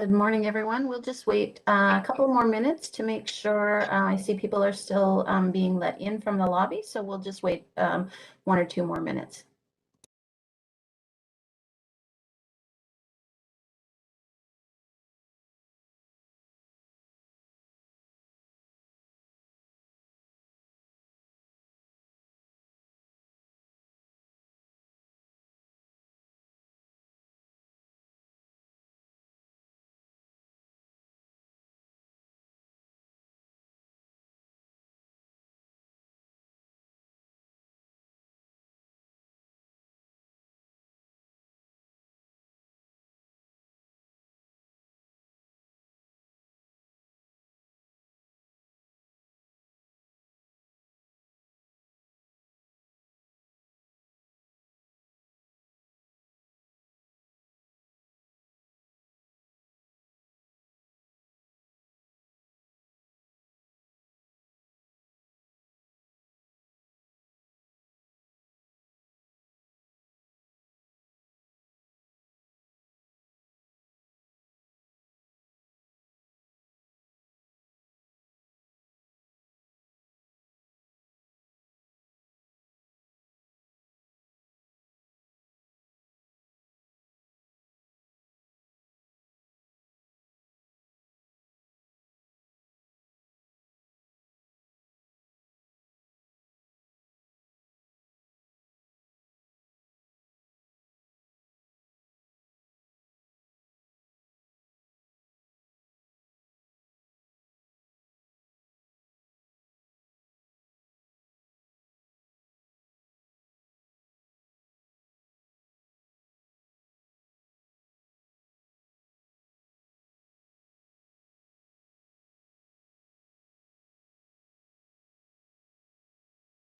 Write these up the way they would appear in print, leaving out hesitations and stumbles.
Good morning, everyone. We'll just wait a couple more minutes to make sure. I see people are still being let in from the lobby, so we'll just wait 1 or 2 more minutes.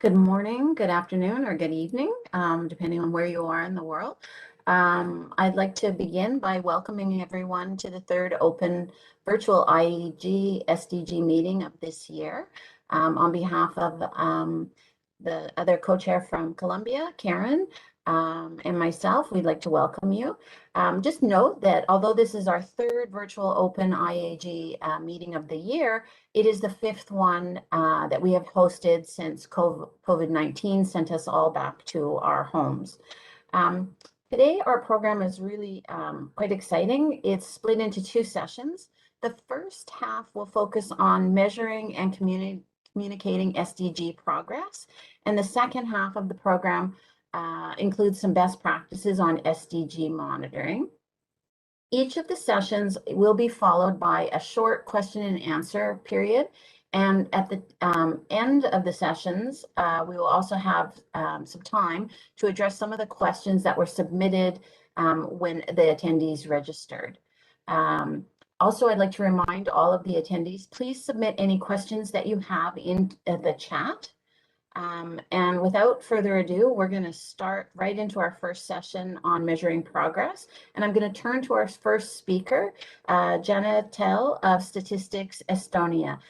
Good morning, good afternoon, or good evening, depending on where you are in the world. I'd like to begin by welcoming everyone to the third open virtual IAEG-SDG meeting of this year. On behalf of the other co-chair from Colombia, Karen, and myself, we'd like to welcome you. Just note that although this is our third virtual open IAEG meeting of the year, it is the fifth one that we have hosted since COVID-19 sent us all back to our homes. Today, our program is really quite exciting. It's split into 2 sessions. The first half will focus on measuring and communicating SDG progress, and the second half of the program includes some best practices on SDG monitoring. Each of the sessions will be followed by a short question and answer period. And at the end of the sessions, we will also have some time to address some of the questions that were submitted when the attendees registered. Also, I'd like to remind all of the attendees, please submit any questions that you have in the chat. And without further ado, we're going to start right into our first session on measuring progress. And I'm going to turn to our first speaker, Jenna Tell of Statistics Estonia.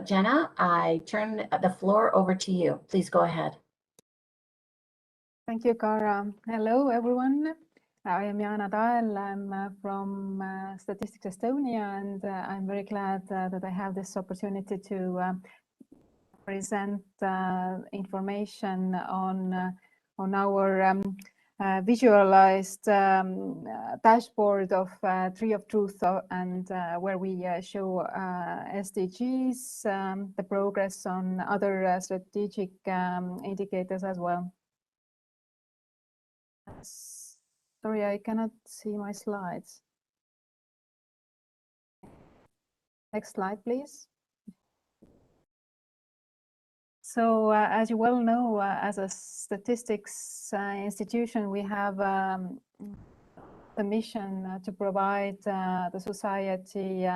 Jenna, I turn the floor over to you. Please go ahead. Thank you, Cara. Hello, everyone. I am Jenna Tell. I'm from Statistics Estonia, and I'm very glad that I have this opportunity to present information on our visualized dashboard of Tree of Truth, and where we show SDGs, the progress on other strategic indicators as well. Sorry, I cannot see my slides. Next slide, please. So as you well know, as a statistics institution, we have the mission to provide the society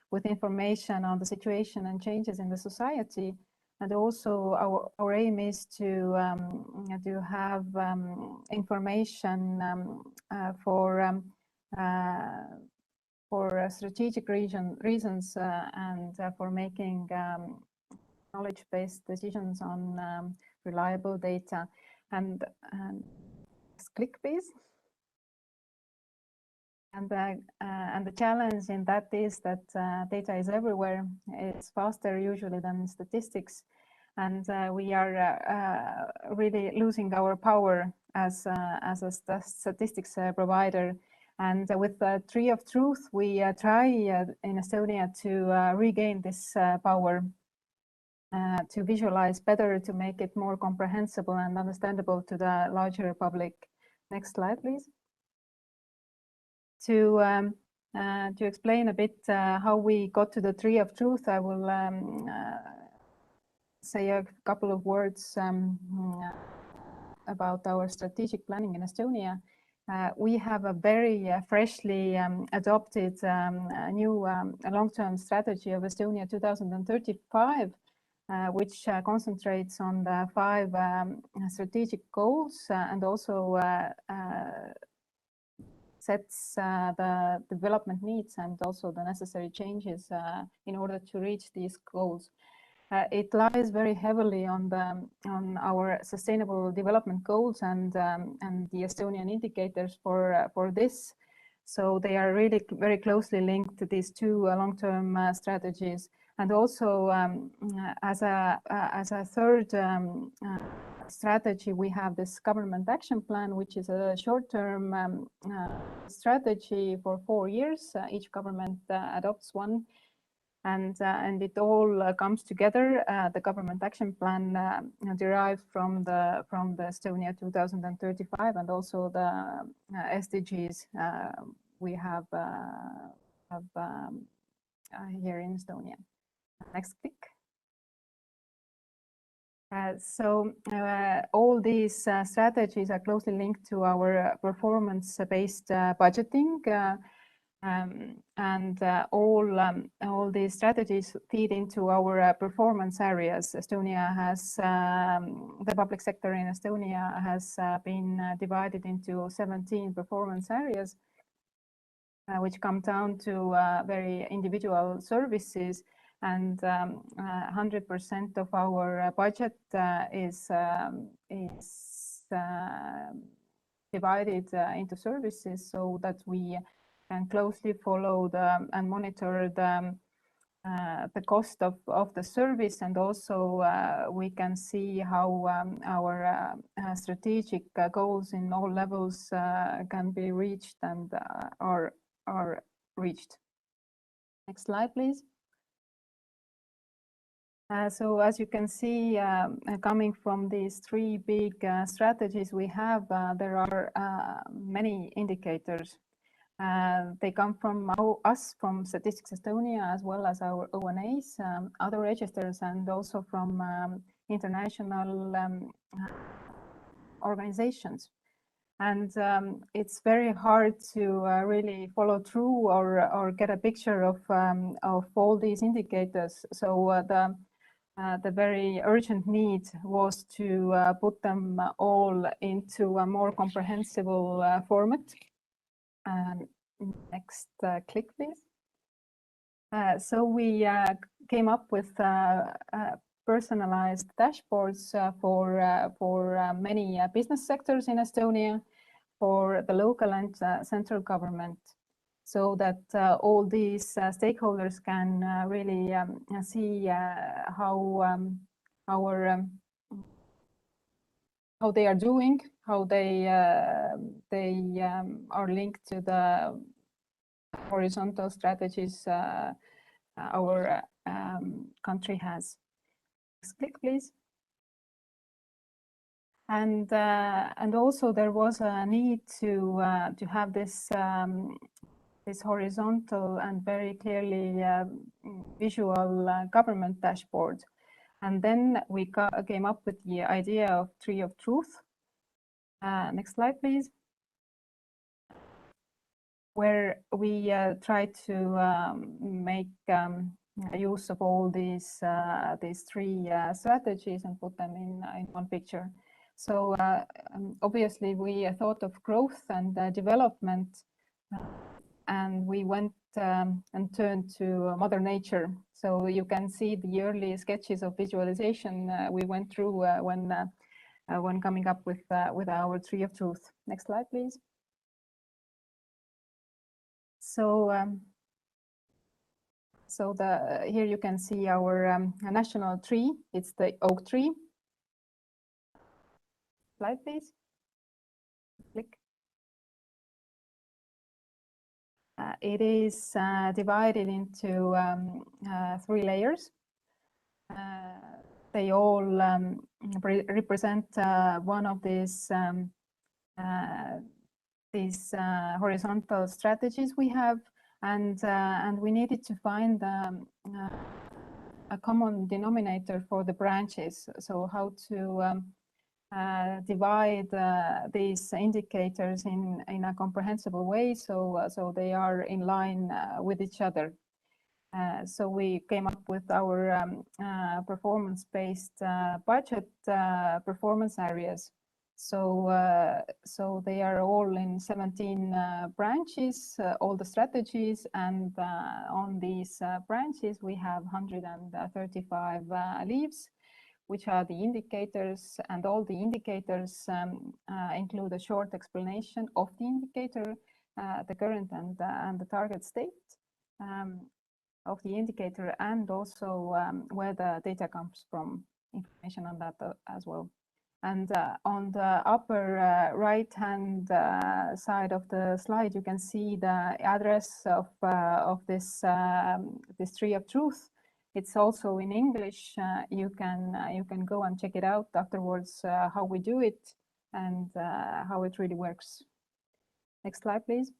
with information on the situation and changes in the society. And also our aim is to have information for strategic reasons and for making knowledge-based decisions on reliable data. And click, please. And the challenge in that is that data is everywhere. It's faster usually than statistics. And we are really losing our power as a statistics provider. And with the Tree of Truth, we try in Estonia to regain this power, to visualize better, to make it more comprehensible and understandable to the larger public. Next slide, please. To explain a bit how we got to the Tree of Truth, I will say a couple of words about our strategic planning in Estonia. We have a very freshly adopted new long-term strategy of Estonia 2035, which concentrates on the 5 strategic goals and also sets the development needs and also the necessary changes in order to reach these goals. It lies very heavily on our sustainable development goals and the Estonian indicators for this. So they are really very closely linked to these 2 long-term strategies. And also as a third strategy, we have this government action plan, which is a short-term strategy for 4 years. Each government adopts one, and it all comes together. The government action plan derived from the Estonia 2035 and also the SDGs we have here in Estonia. Next click. So all these strategies are closely linked to our performance-based budgeting, and all these strategies feed into our performance areas. Estonia has the public sector in Estonia has been divided into 17 performance areas, which come down to very individual services. And 100% of our budget is divided into services so that we can closely follow and monitor the cost of the service, and also we can see how our strategic goals in all levels can be reached and are reached. Next slide, please. So as you can see, coming from these 3 big strategies we have, there are many indicators. They come from us, from Statistics Estonia, as well as our ONAs, other registers, and also from international organizations. And it's very hard to really follow through or get a picture of all these indicators. So the very urgent need was to put them all into a more comprehensible format. Next click, please. So we came up with personalized dashboards for many business sectors in Estonia, for the local and central government, so that all these stakeholders can really see how they are doing, how they are linked to the horizontal strategies our country has. Next click, please. And also there was a need to have this this horizontal and very clearly visual government dashboard. And then we came up with the idea of Tree of Truth. Next slide, please. Where we try to make use of all these 3 strategies and put them in one picture. So obviously we thought of growth and development, and we went and turned to Mother Nature. So you can see the early sketches of visualization we went through when coming up with our Tree of Truth. Next slide, please. So here you can see our national tree. It's the oak tree. Slide, please. Click. It is divided into 3 layers. They all represent one of these horizontal strategies we have, and we needed to find a common denominator for the branches. So how to divide these indicators in a comprehensible way, so they are in line with each other. So we came up with our performance-based budget performance areas. So they are all in 17 branches, all the strategies, and on these branches we have 135 leaves, which are the indicators, and all the indicators include a short explanation of the indicator, the current and the target state of the indicator, and also where the data comes from, information on that as well. And on the upper right-hand side of the slide, you can see the address of this tree of truth. It's also in English. You can go and check it out afterwards, how we do it and how it really works. Next slide, please.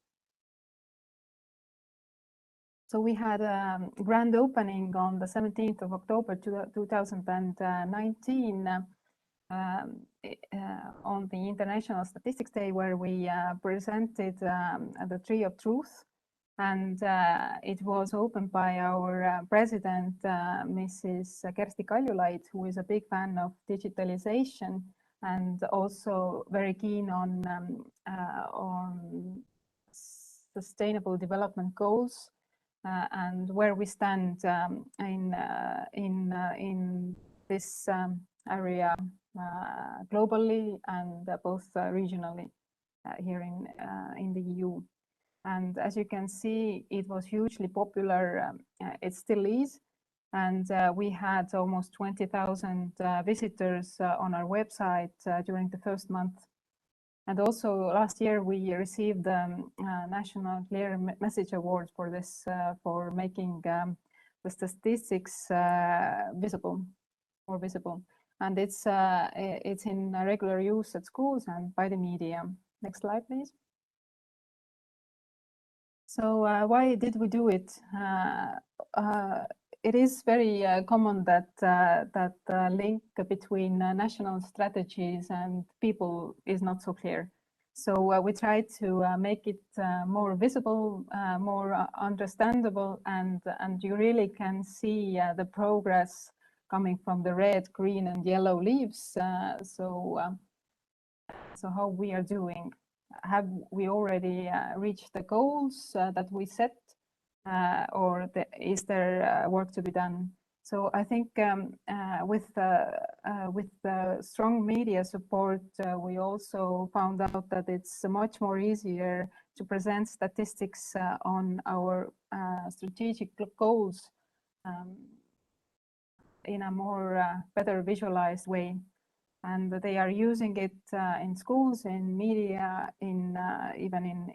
So we had a grand opening on the 17th of October 2019 on the International Statistics Day, where we presented the Tree of Truth. And it was opened by our president, Mrs. Kersti Kaljulaid, who is a big fan of digitalization and also very keen on sustainable development goals. And where we stand in this area globally and both regionally here in the EU. And as you can see, it was hugely popular. It still is. And we had almost 20,000 visitors on our website during the first month. And also last year we received the National Clear Message Award for this, for making the statistics more visible. And it's in regular use at schools and by the media. Next slide, please. So why did we do it? It is very common that that link between national strategies and people is not so clear. So we try to make it more visible, more understandable, and you really can see the progress coming from the red, green, and yellow leaves. So how we are doing? Have we already reached the goals that we set? Or is there work to be done? So I think with the strong media support, we also found out that it's much more easier to present statistics on our strategic goals in a more better visualized way. And they are using it in schools, in media, even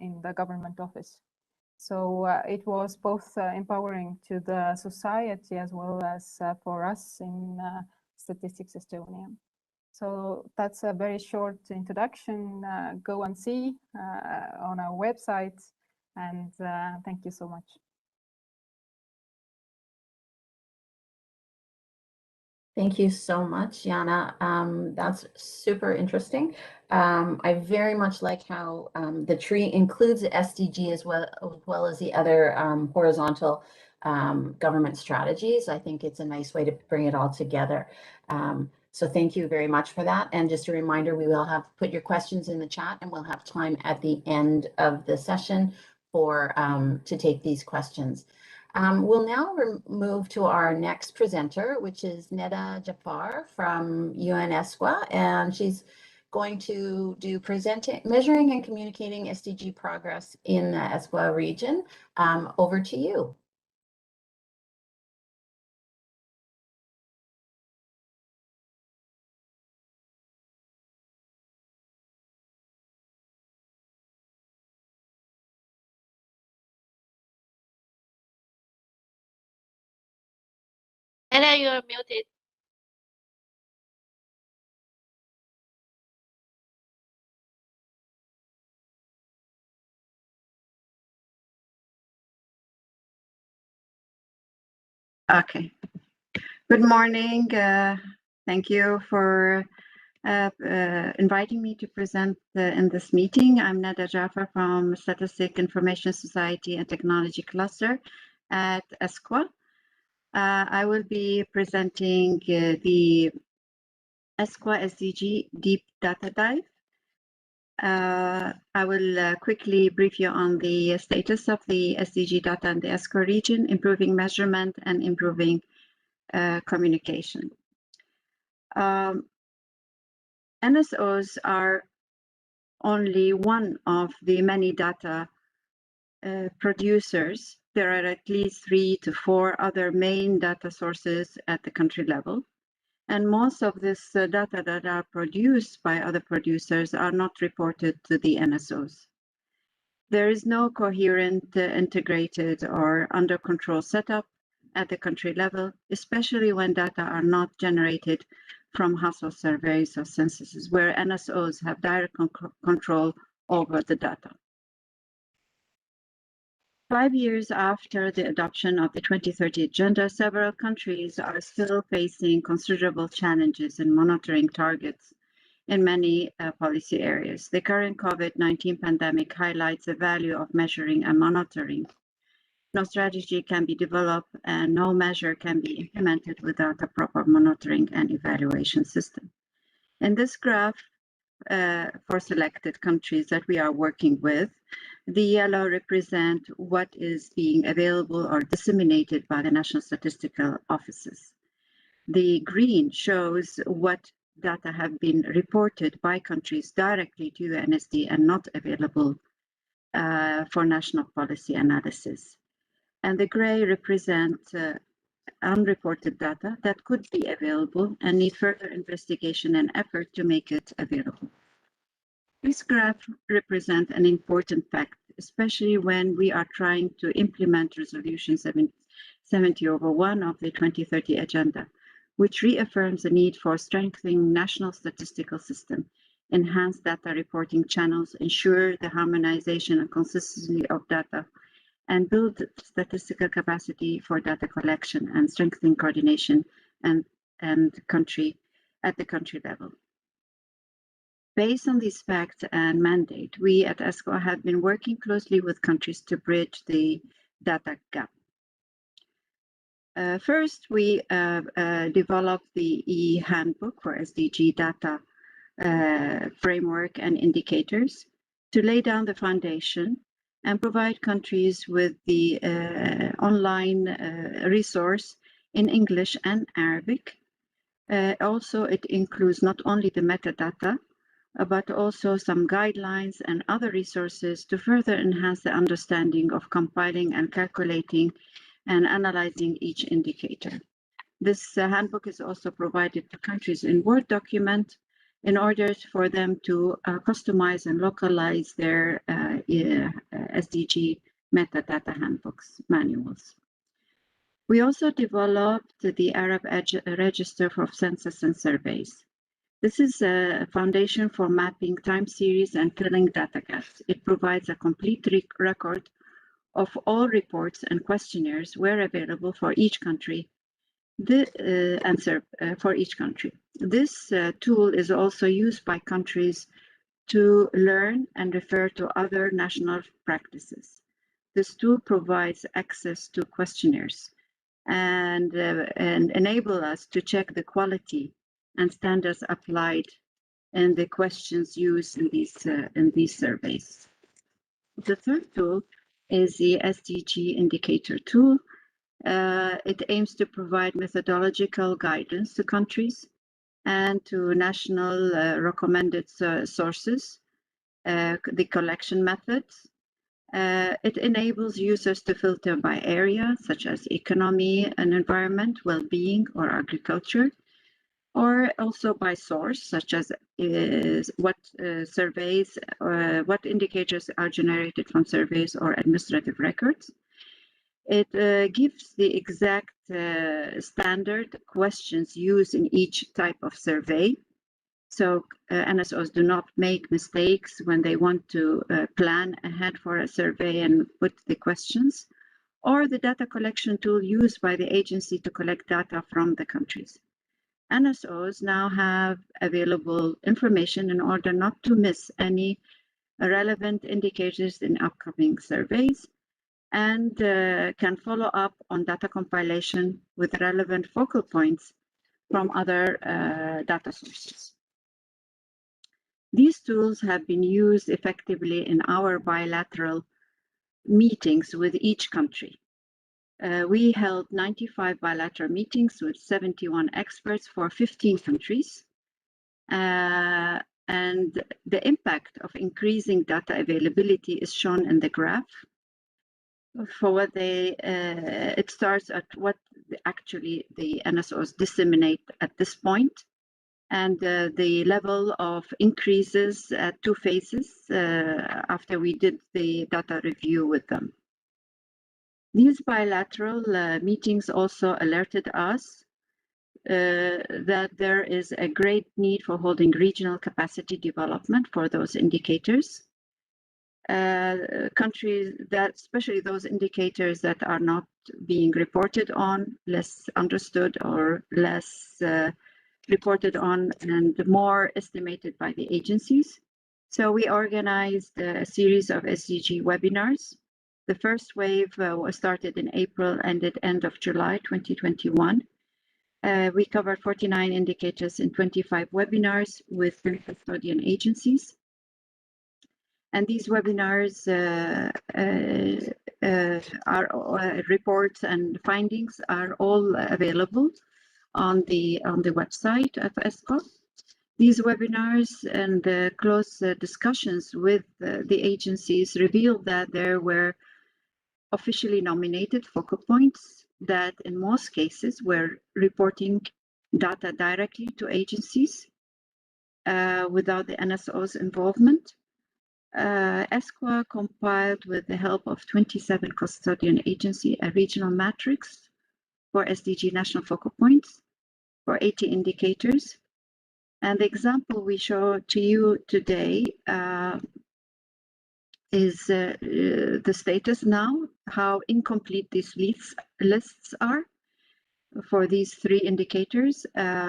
in the government office. So it was both empowering to the society as well as for us in Statistics Estonia. So that's a very short introduction. Go and see on our website, and thank you so much. Thank you so much, Jenna. That's super interesting. I very much like how the tree includes the SDG as well as the other horizontal government strategies. I think it's a nice way to bring it all together. So thank you very much for that. And just a reminder, we will have put your questions in the chat, and we'll have time at the end of the session for to take these questions. We'll now move to our next presenter, which is Neda Jafar from UNESWA, and she's going to do measuring and communicating SDG progress in the ESCWA region. Over to you. Jenna, you're muted. Okay. Good morning. Thank you for inviting me to present in this meeting. I'm Nada Jaffer from Statistic Information Society and Technology Cluster at ESCWA. I will be presenting the ESCWA SDG Deep Data Dive. I will quickly brief you on the status of the SDG data in the ESCWA region, improving measurement and improving communication. NSOs are only one of the many data producers. There are at least 3 to 4 other main data sources at the country level. And most of this data that are produced by other producers are not reported to the NSOs. There is no coherent, integrated, or under control setup at the country level, especially when data are not generated from household surveys or censuses, where NSOs have direct control over the data. 5 years after the adoption of the 2030 Agenda, several countries are still facing considerable challenges in monitoring targets in many policy areas. The current COVID-19 pandemic highlights the value of measuring and monitoring. No strategy can be developed and no measure can be implemented without a proper monitoring and evaluation system. In this graph, for selected countries that we are working with, the yellow represent what is being available or disseminated by the national statistical offices. The green shows what data have been reported by countries directly to the NSD and not available for national policy analysis. And the gray represent unreported data that could be available and need further investigation and effort to make it available. This graph represents an important fact, especially when we are trying to implement Resolution 70/1 of the 2030 Agenda, which reaffirms the need for strengthening national statistical system, enhance data reporting channels, ensure the harmonization and consistency of data, and build statistical capacity for data collection and strengthening coordination and at the country level. Based on these facts and mandate, we at ESCWA have been working closely with countries to bridge the data gap. First, we developed the e-handbook for SDG data framework and indicators to lay down the foundation and provide countries with the online resource in English and Arabic. Also, it includes not only the metadata, but also some guidelines and other resources to further enhance the understanding of compiling and calculating and analyzing each indicator. This handbook is also provided to countries in Word document in order for them to customize and localize their SDG metadata handbooks manuals. We also developed the Arab Register for Census and Surveys. This is a foundation for mapping time series and filling data gaps. It provides a complete record of all reports and questionnaires where available for each country. The answer for each country. This tool is also used by countries to learn and refer to other national practices. This tool provides access to questionnaires and enable us to check the quality and standards applied in the questions used in these surveys. The third tool is the SDG indicator tool. It aims to provide methodological guidance to countries and to national recommended sources, the collection methods. It enables users to filter by area, such as economy and environment, well-being, or agriculture, or also by source, such as what surveys, what indicators are generated from surveys or administrative records. It gives the exact standard questions used in each type of survey. So NSOs do not make mistakes when they want to plan ahead for a survey and put the questions, or the data collection tool used by the agency to collect data from the countries. NSOs now have available information in order not to miss any relevant indicators in upcoming surveys, and can follow up on data compilation with relevant focal points from other data sources. These tools have been used effectively in our bilateral meetings with each country. We held 95 bilateral meetings with 71 experts for 15 countries. And the impact of increasing data availability is shown in the graph. For what it starts at what actually the NSOs disseminate at this point, and the level of increases at 2 phases after we did the data review with them. These bilateral meetings also alerted us that there is a great need for holding regional capacity development for those indicators. Countries that, especially those indicators that are not being reported on, less understood or less reported on and more estimated by the agencies. So we organized a series of SDG webinars. The first wave was started in April, ended end of July 2021. We covered 49 indicators in 25 webinars with 3 custodian agencies. And these webinars reports and findings are all available on the website of ESCO. These webinars and the close discussions with the agencies revealed that there were officially nominated focal points that in most cases were reporting data directly to agencies without the NSO's involvement. ESCO compiled, with the help of 27 custodian agencies, a regional matrix for SDG national focal points for 80 indicators. And the example we show to you today is the status now, how incomplete these lists are for these 3 indicators.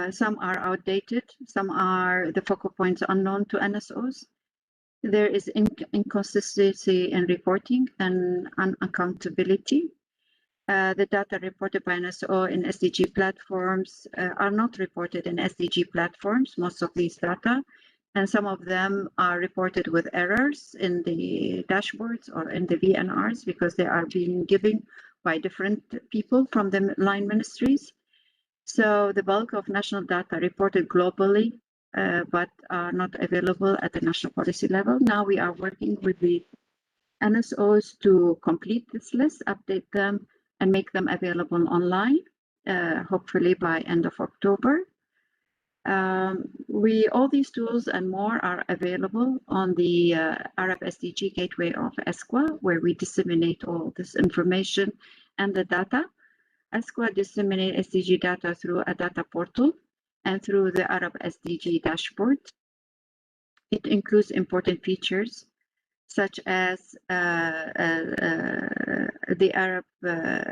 Some are outdated, some are the focal points unknown to NSOs. There is inconsistency in reporting and unaccountability. The data reported by NSO in SDG platforms are not reported in SDG platforms, most of these data, and some of them are reported with errors in the dashboards or in the VNRs because they are being given by different people from the line ministries. So the bulk of national data reported globally but are not available at the national policy level. Now we are working with the NSOs to complete this list, update them, and make them available online, hopefully by end of October. All these tools and more are available on the Arab SDG gateway of ESCO, where we disseminate all this information and the data. ESCO disseminates SDG data through a data portal and through the Arab SDG Dashboard. It includes important features such as the Arab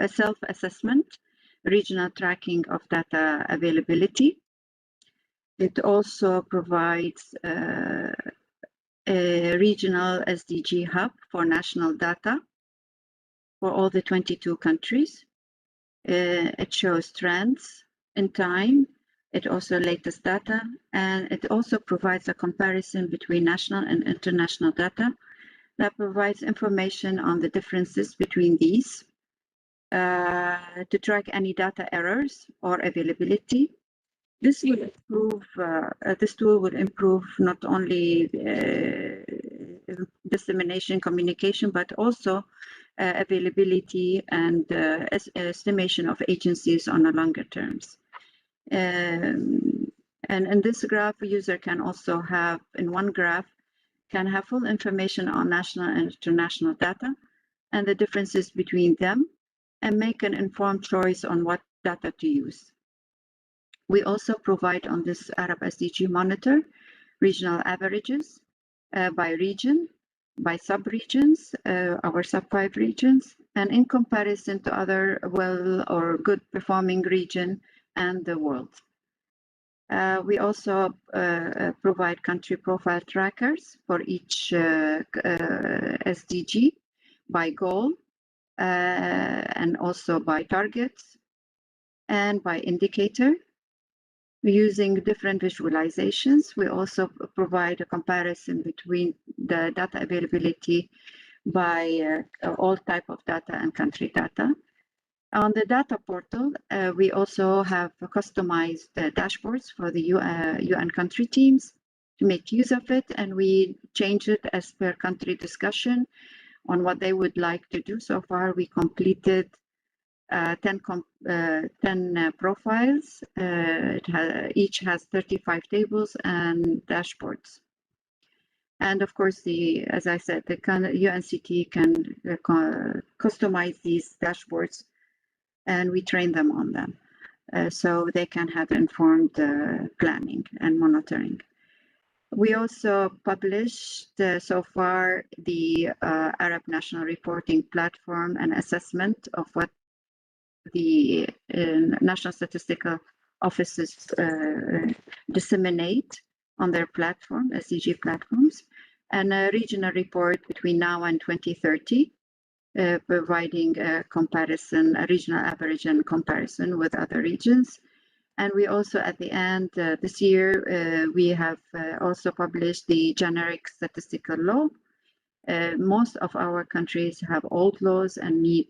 self-assessment, regional tracking of data availability. It also provides a regional SDG hub for national data for all the 22 countries. It shows trends in time. It also latest data, and it also provides a comparison between national and international data that provides information on the differences between these to track any data errors or availability. This will improve. This tool will improve not only dissemination, communication, but also availability and estimation of agencies on a longer terms. And in this graph, a user can also have, in one graph, can have full information on national and international data and the differences between them, and make an informed choice on what data to use. We also provide on this Arab SDG monitor regional averages by region, by sub-regions, our sub-5 regions, and in comparison to other well or good performing region and the world. We also provide country profile trackers for each SDG by goal and also by targets and by indicator. Using different visualizations, we also provide a comparison between the data availability by all type of data and country data. On the data portal, we also have customized dashboards for the UN country teams to make use of it, and we change it as per country discussion on what they would like to do. So far, we completed 10 profiles. Each has 35 tables and dashboards. And of course, as I said, the UNCT can customize these dashboards, and we train them on them so they can have informed planning and monitoring. We also published so far the Arab National Reporting Platform and assessment of what the national statistical offices disseminate on their platform, SDG platforms, and a regional report between now and 2030, providing a comparison, a regional average and comparison with other regions. And we also, at the end this year, we have also published the generic statistical law. Most of our countries have old laws and need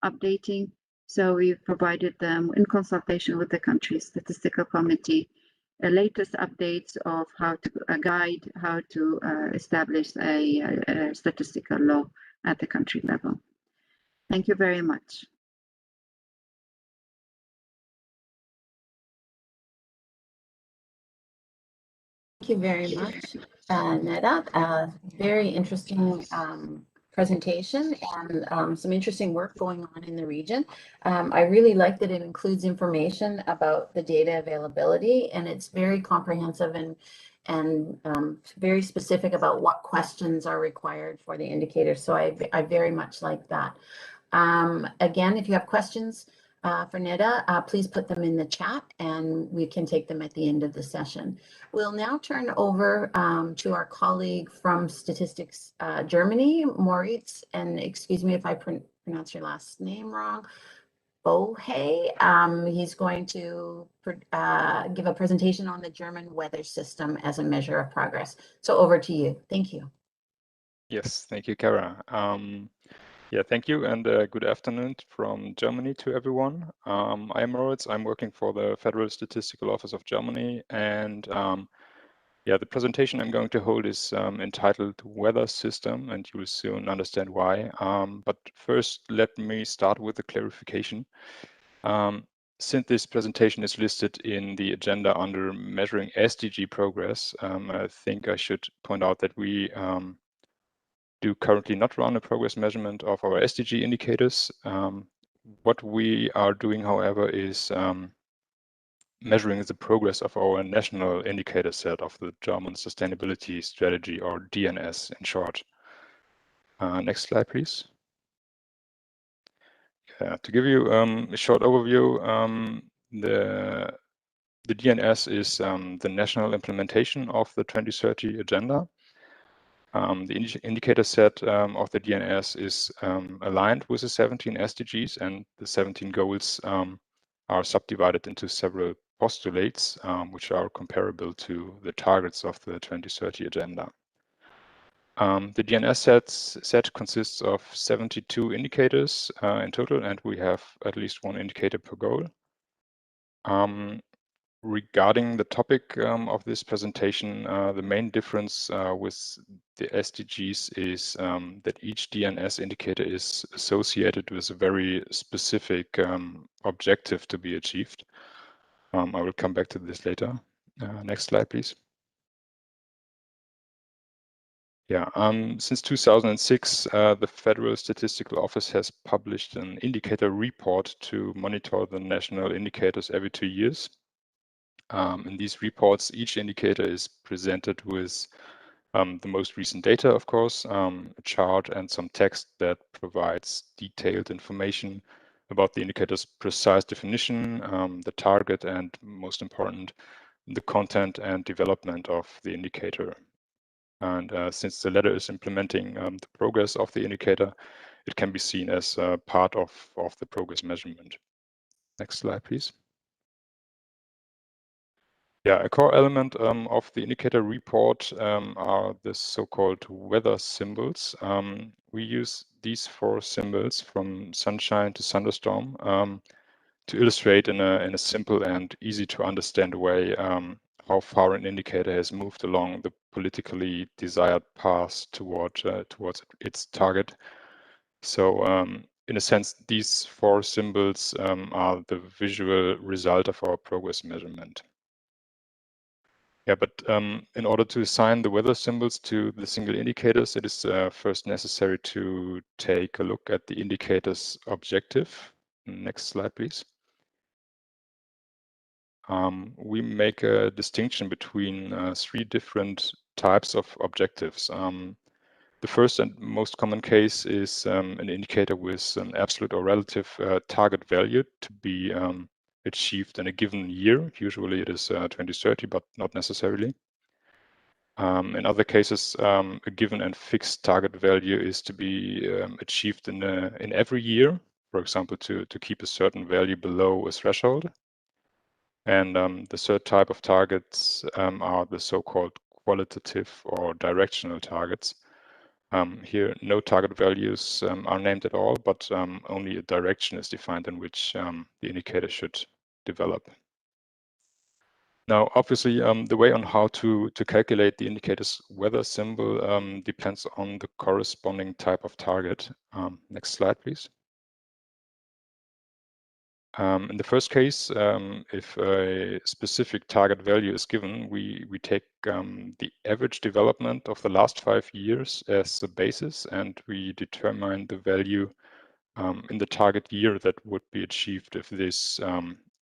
updating. So we've provided them in consultation with the country's statistical committee, latest updates of how to guide how to establish a statistical law at the country level. Thank you very much. Thank you very much, Neda. Very interesting presentation and some interesting work going on in the region. I really like that it includes information about the data availability, and it's very comprehensive and very specific about what questions are required for the indicators. So I very much like that. Again, if you have questions for Neda, please put them in the chat and we can take them at the end of the session. We'll now turn over to our colleague from Statistics Germany, Moritz, and excuse me if I pronounce your last name wrong, Bohe. He's going to give a presentation on the German weather system as a measure of progress. So over to you. Thank you. Yes, thank you, Kara. Yeah, thank you, and good afternoon from Germany to everyone. I'm Moritz. I'm working for the Federal Statistical Office of Germany, and yeah, the presentation I'm going to hold is entitled Weather System, and you will soon understand why. But first, let me start with a clarification. Since this presentation is listed in the agenda under Measuring SDG Progress, I think I should point out that we do currently not run a progress measurement of our SDG indicators. What we are doing, however, is measuring the progress of our national indicator set of the German Sustainability Strategy, or DNS in short. Next slide, please. To give you a short overview, the DNS is the national implementation of the 2030 agenda. The indicator set of the DNS is aligned with the 17 SDGs, and the 17 goals are subdivided into several postulates, which are comparable to the targets of the 2030 agenda. The DNS set consists of 72 indicators in total, and we have at least one indicator per goal. regarding the topic of this presentation, the main difference with the SDGs is that each DNS indicator is associated with a very specific objective to be achieved. I will come back to this later. Next slide, please. Yeah, since 2006, the Federal Statistical Office has published an indicator report to monitor the national indicators every 2 years. In these reports, each indicator is presented with the most recent data, of course, a chart and some text that provides detailed information about the indicator's precise definition, the target, and most important, the content and development of the indicator. And since the latter is implementing the progress of the indicator, it can be seen as part of the progress measurement. Next slide, please. Yeah, a core element of the indicator report are the so-called weather symbols. We use these 4 symbols from sunshine to thunderstorm to illustrate in a simple and easy to understand way how far an indicator has moved along the politically desired path towards its target. So in a sense, these 4 symbols are the visual result of our progress measurement. Yeah, but in order to assign the weather symbols to the single indicators, it is first necessary to take a look at the indicator's objective. Next slide, please. We make a distinction between 3 different types of objectives. The first and most common case is an indicator with an absolute or relative target value to be achieved in a given year. Usually it is 2030, but not necessarily. In other cases, a given and fixed target value is to be achieved in every year, for example, to keep a certain value below a threshold. And the third type of targets are the so-called qualitative or directional targets. Here, no target values are named at all, but only a direction is defined in which the indicator should develop. Now, obviously, the way on how to calculate the indicator's weather symbol depends on the corresponding type of target. Next slide, please. In the first case, if a specific target value is given, we take the average development of the last 5 years as the basis, and we determine the value in the target year that would be achieved if this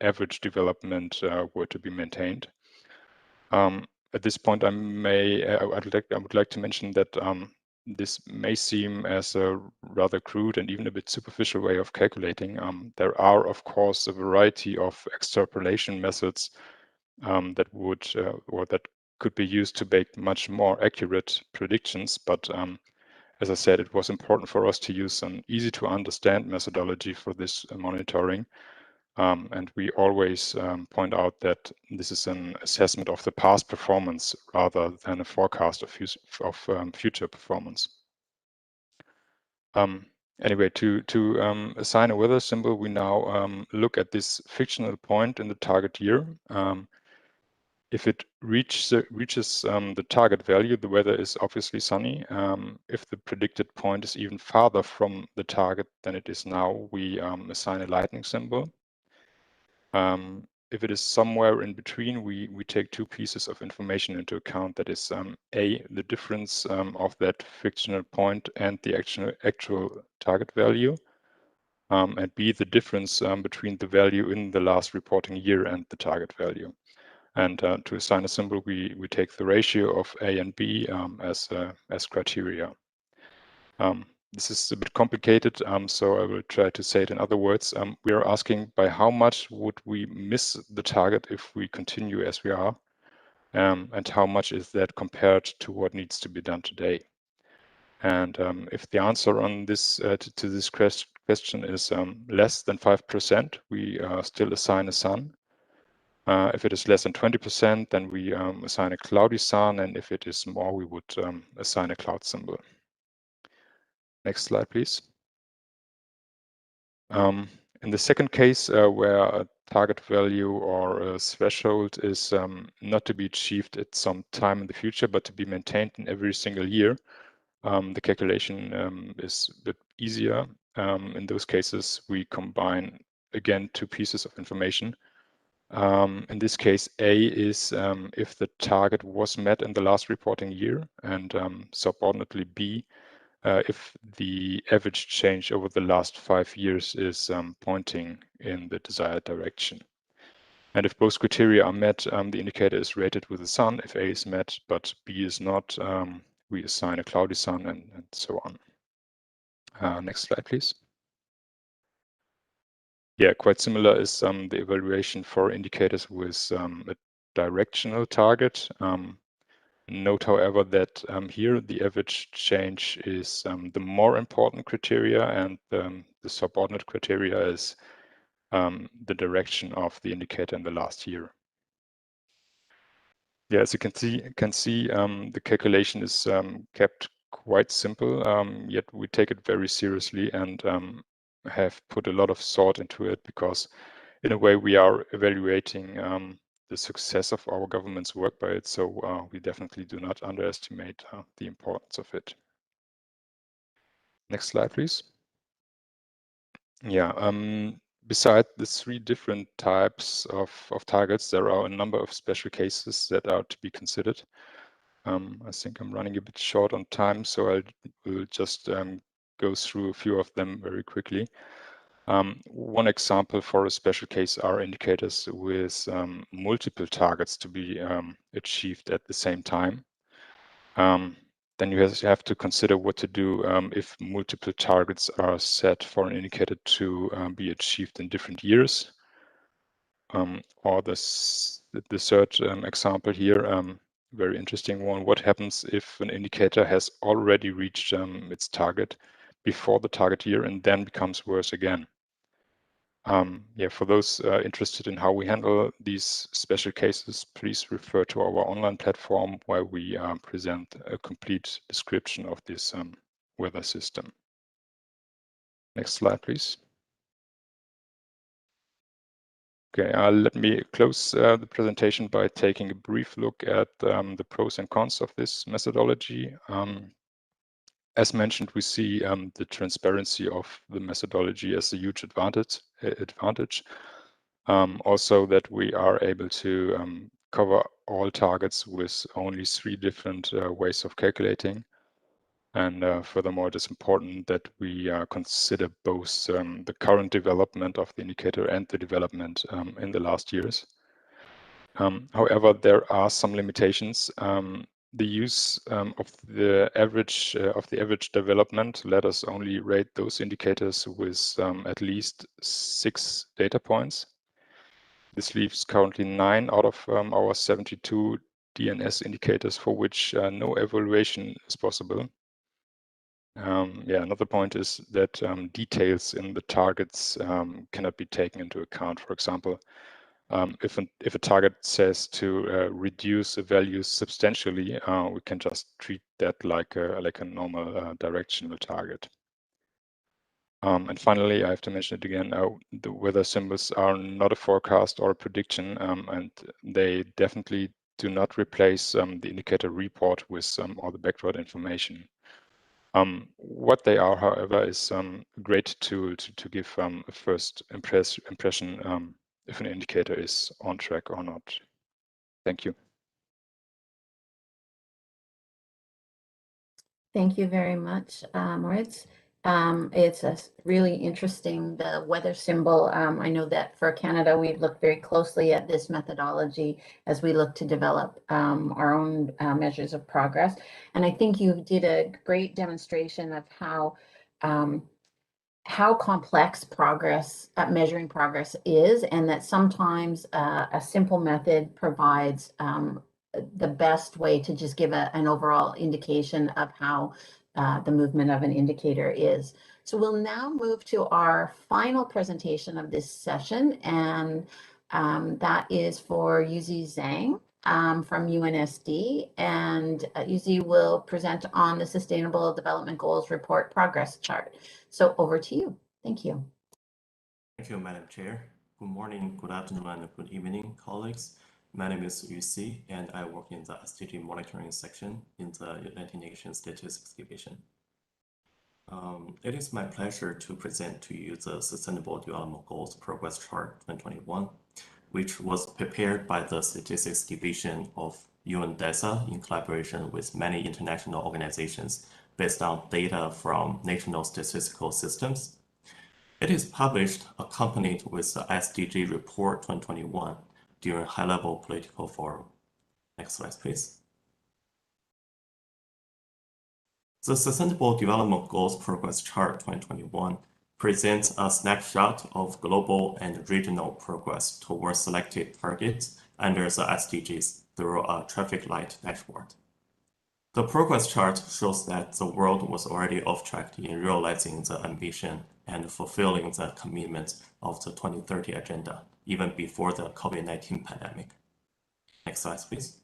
average development were to be maintained. At this point, I would like to mention that this may seem as a rather crude and even a bit superficial way of calculating. There are, of course, a variety of extrapolation methods that would or that could be used to make much more accurate predictions. But as I said, it was important for us to use an easy to understand methodology for this monitoring. And we always point out that this is an assessment of the past performance rather than a forecast of future performance. Anyway, to assign a weather symbol, we now look at this fictional point in the target year. If it reaches the target value, the weather is obviously sunny. If the predicted point is even farther from the target than it is now, we assign a lightning symbol. If it is somewhere in between, we take 2 pieces of information into account. That is A, the difference of that fictional point and the actual target value, and B, the difference between the value in the last reporting year and the target value. And to assign a symbol, we take the ratio of A and B as criteria. This is a bit complicated, so I will try to say it in other words. We are asking by how much would we miss the target if we continue as we are, and how much is that compared to what needs to be done today. And if the answer on this to this question is less than 5%, we still assign a sun. If it is less than 20%, then we assign a cloudy sun, and if it is more, we would assign a cloud symbol. Next slide, please. In the second case, where a target value or a threshold is not to be achieved at some time in the future, but to be maintained in every single year, the calculation is a bit easier. In those cases, we combine, again, two pieces of information. In this case, A is if the target was met in the last reporting year, and subordinately B, if the average change over the last 5 years is pointing in the desired direction. And if both criteria are met, the indicator is rated with a sun. If A is met but B is not, we assign a cloudy sun and so on. Next slide, please. Yeah, quite similar is the evaluation for indicators with a directional target. Note, however, that here the average change is the more important criteria, and the subordinate criteria is the direction of the indicator in the last year. Yeah, as you can see, the calculation is kept quite simple, yet we take it very seriously and have put a lot of thought into it, because in a way we are evaluating the success of our government's work by it. So we definitely do not underestimate the importance of it. Next slide, please. Yeah, beside the 3 different types of targets, there are a number of special cases that are to be considered. I think I'm running a bit short on time, so I will just go through a few of them very quickly. One example for a special case are indicators with multiple targets to be achieved at the same time. Then you have to consider what to do if multiple targets are set for an indicator to be achieved in different years. Or the third example here, very interesting one. What happens if an indicator has already reached its target before the target year and then becomes worse again? Yeah, for those interested in how we handle these special cases, please refer to our online platform, where we present a complete description of this weather system. Next slide, please. Okay, let me close the presentation by taking a brief look at the pros and cons of this methodology. As mentioned, we see the transparency of the methodology as a huge advantage. Also, that we are able to cover all targets with only 3 different ways of calculating. And furthermore, it is important that we consider both the current development of the indicator and the development in the last years. However, there are some limitations. The use of the average development let us only rate those indicators with at least 6 data points. This leaves currently 9 out of our 72 DNS indicators for which no evaluation is possible. Yeah, another point is that details in the targets cannot be taken into account. For example, if a target says to reduce a value substantially, we can just treat that like a normal directional target. And finally, I have to mention it again, the weather symbols are not a forecast or a prediction, and they definitely do not replace the indicator report with all the background information. What they are, however, is a great tool to give a first impression if an indicator is on track or not. Thank you. Thank you very much, Moritz. It's really interesting, the weather symbol. I know that for Canada, we've looked very closely at this methodology as we look to develop our own measures of progress. And I think you did a great demonstration of how complex progress at measuring progress is, and that sometimes a simple method provides the best way to just give an overall indication of how the movement of an indicator is. So we'll now move to our final presentation of this session, and that is for Yuzi Zhang from UNSD, and Yuzi will present on the Sustainable Development Goals Report progress chart. So over to you. Thank you. Thank you, Madam Chair. Good morning, good afternoon, and good evening, colleagues. My name is Yu Si, and I work in the SDG monitoring section in the United Nations Statistics Division. It is my pleasure to present to you the Sustainable Development Goals Progress Chart 2021, which was prepared by the Statistics Division of UNDESA in collaboration with many international organizations based on data from national statistical systems. It is published accompanied with the SDG Report 2021 during high-level political forum. Next slide, please. The Sustainable Development Goals Progress Chart 2021 presents a snapshot of global and regional progress towards selected targets under the SDGs through a traffic light dashboard. The progress chart shows that the world was already off track in realizing the ambition and fulfilling the commitments of the 2030 agenda, even before the COVID-19 pandemic. Next slide, please.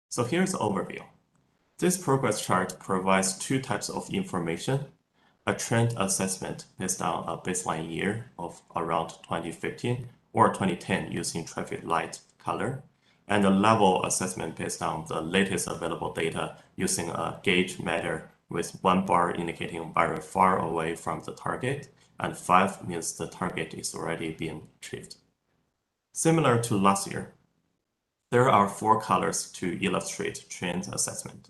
So here's the overview. This progress chart provides two types of information: a trend assessment based on a baseline year of around 2015 or 2010 using traffic light color, and a level assessment based on the latest available data using a gauge measure with 1 bar indicating very far away from the target, and 5 means the target is already being achieved. Similar to last year, there are 4 colors to illustrate trend assessment.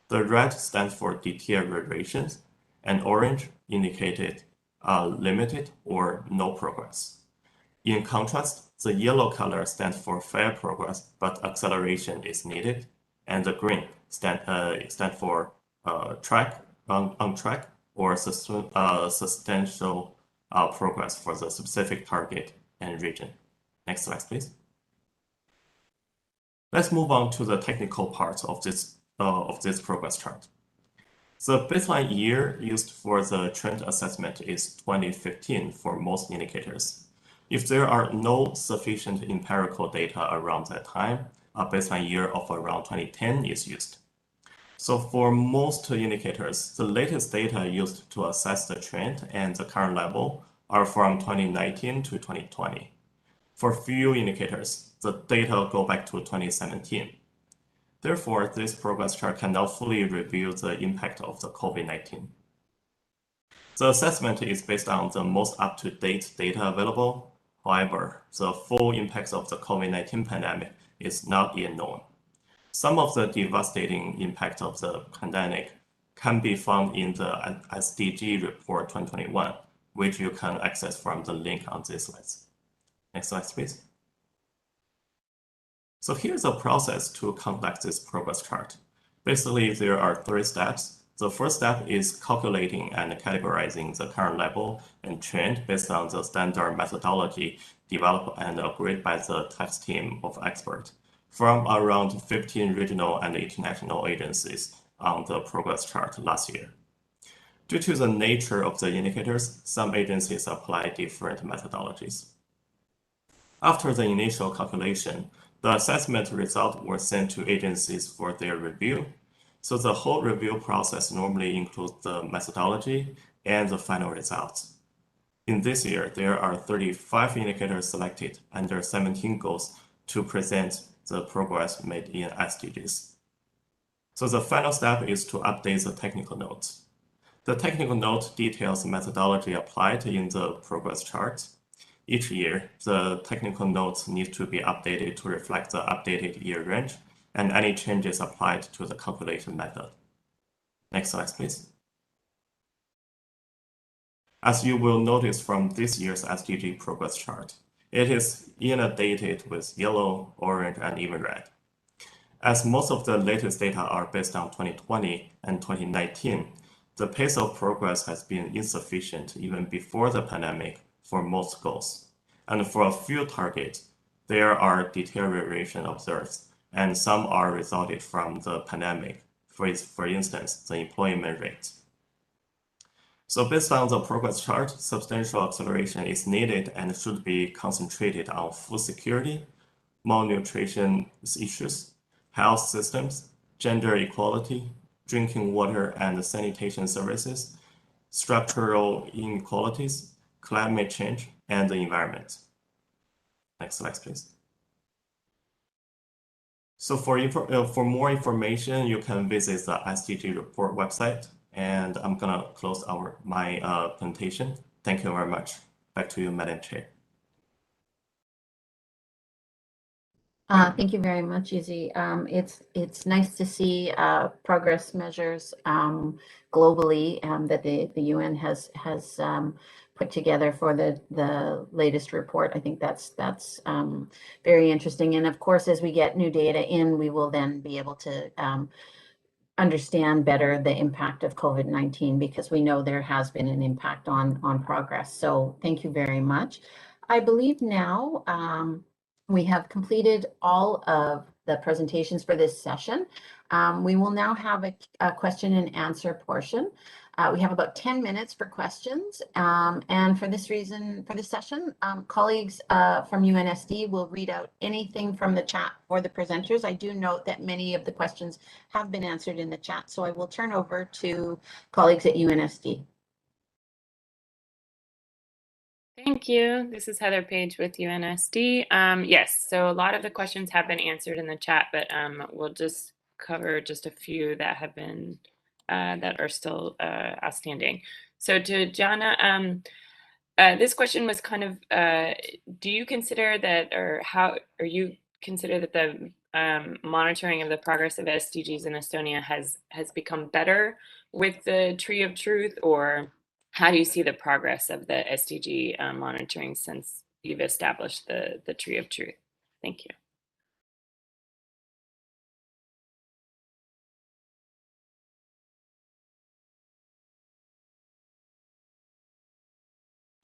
The red stands for deteriorations, and orange indicated limited or no progress. In contrast, the yellow color stands for fair progress, but acceleration is needed, and the green stand for on track or substantial progress for the specific target and region. Next slide, please. Let's move on to the technical part of this progress chart. The baseline year used for the trend assessment is 2015 for most indicators. If there are no sufficient empirical data around that time, a baseline year of around 2010 is used. So for most indicators, the latest data used to assess the trend and the current level are from 2019 to 2020. For few indicators, the data go back to 2017. Therefore, this progress chart cannot fully reveal the impact of the COVID-19. The assessment is based on the most up-to-date data available. However, the full impacts of the COVID-19 pandemic is not yet known. Some of the devastating impact of the pandemic can be found in the SDG Report 2021, which you can access from the link on this slide. Next slide, please. So here's a process to conduct this progress chart. Basically, there are 3 steps. The first step is calculating and categorizing the current level and trend based on the standard methodology developed and agreed by the task team of experts from around 15 regional and international agencies on the progress chart last year. Due to the nature of the indicators, some agencies apply different methodologies. After the initial calculation, the assessment results were sent to agencies for their review. So the whole review process normally includes the methodology and the final results. In this year, there are 35 indicators selected under 17 goals to present the progress made in SDGs. So the final step is to update the technical notes. The technical note details the methodology applied in the progress chart. Each year, the technical notes need to be updated to reflect the updated year range and any changes applied to the calculation method. Next slide, please. As you will notice from this year's SDG progress chart, it is inundated with yellow, orange, and even red. As most of the latest data are based on 2020 and 2019, the pace of progress has been insufficient even before the pandemic for most goals. And for a few targets, there are deterioration observed, and some are resulted from the pandemic, for instance, the employment rate. So based on the progress chart, substantial acceleration is needed and should be concentrated on food security, malnutrition issues, health systems, gender equality, drinking water and sanitation services, structural inequalities, climate change, and the environment. Next slide, please. So for more information, you can visit the SDG report website. And I'm gonna close my presentation. Thank you very much. Back to you, Madam Chair. Thank you very much, Izzy. It's nice to see progress measures globally that the UN has put together for the latest report. I think that's very interesting. And of course, as we get new data in, we will then be able to understand better the impact of COVID-19, because we know there has been an impact on progress. So thank you very much. I believe now we have completed all of the presentations for this session. We will now have a question and answer portion. We have about 10 minutes for questions. And for this session, colleagues from UNSD will read out anything from the chat for the presenters. I do note that many of the questions have been answered in the chat, so I will turn over to colleagues at UNSD. Thank you. This is Heather Page with UNSD. Yes, so a lot of the questions have been answered in the chat, but we'll just cover just a few that have been that are still outstanding. So to Jenna, this question was kind of, do you consider that, or how, or you consider that the monitoring of the progress of SDGs in Estonia has become better with the Tree of Truth, or how do you see the progress of the SDG monitoring since you've established the Tree of Truth? Thank you.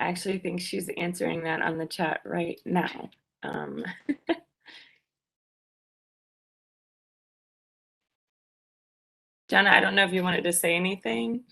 I actually think she's answering that on the chat right now. Jenna, I don't know if you wanted to say anything.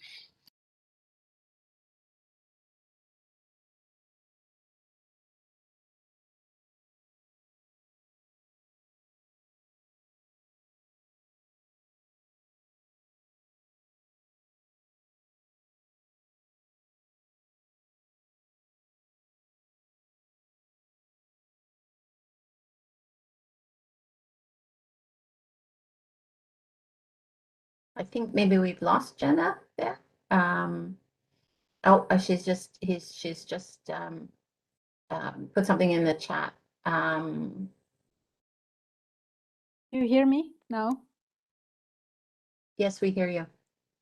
I think maybe we've lost Jenna there. Oh, she's just put something in the chat. Do you hear me now? Yes, we hear you.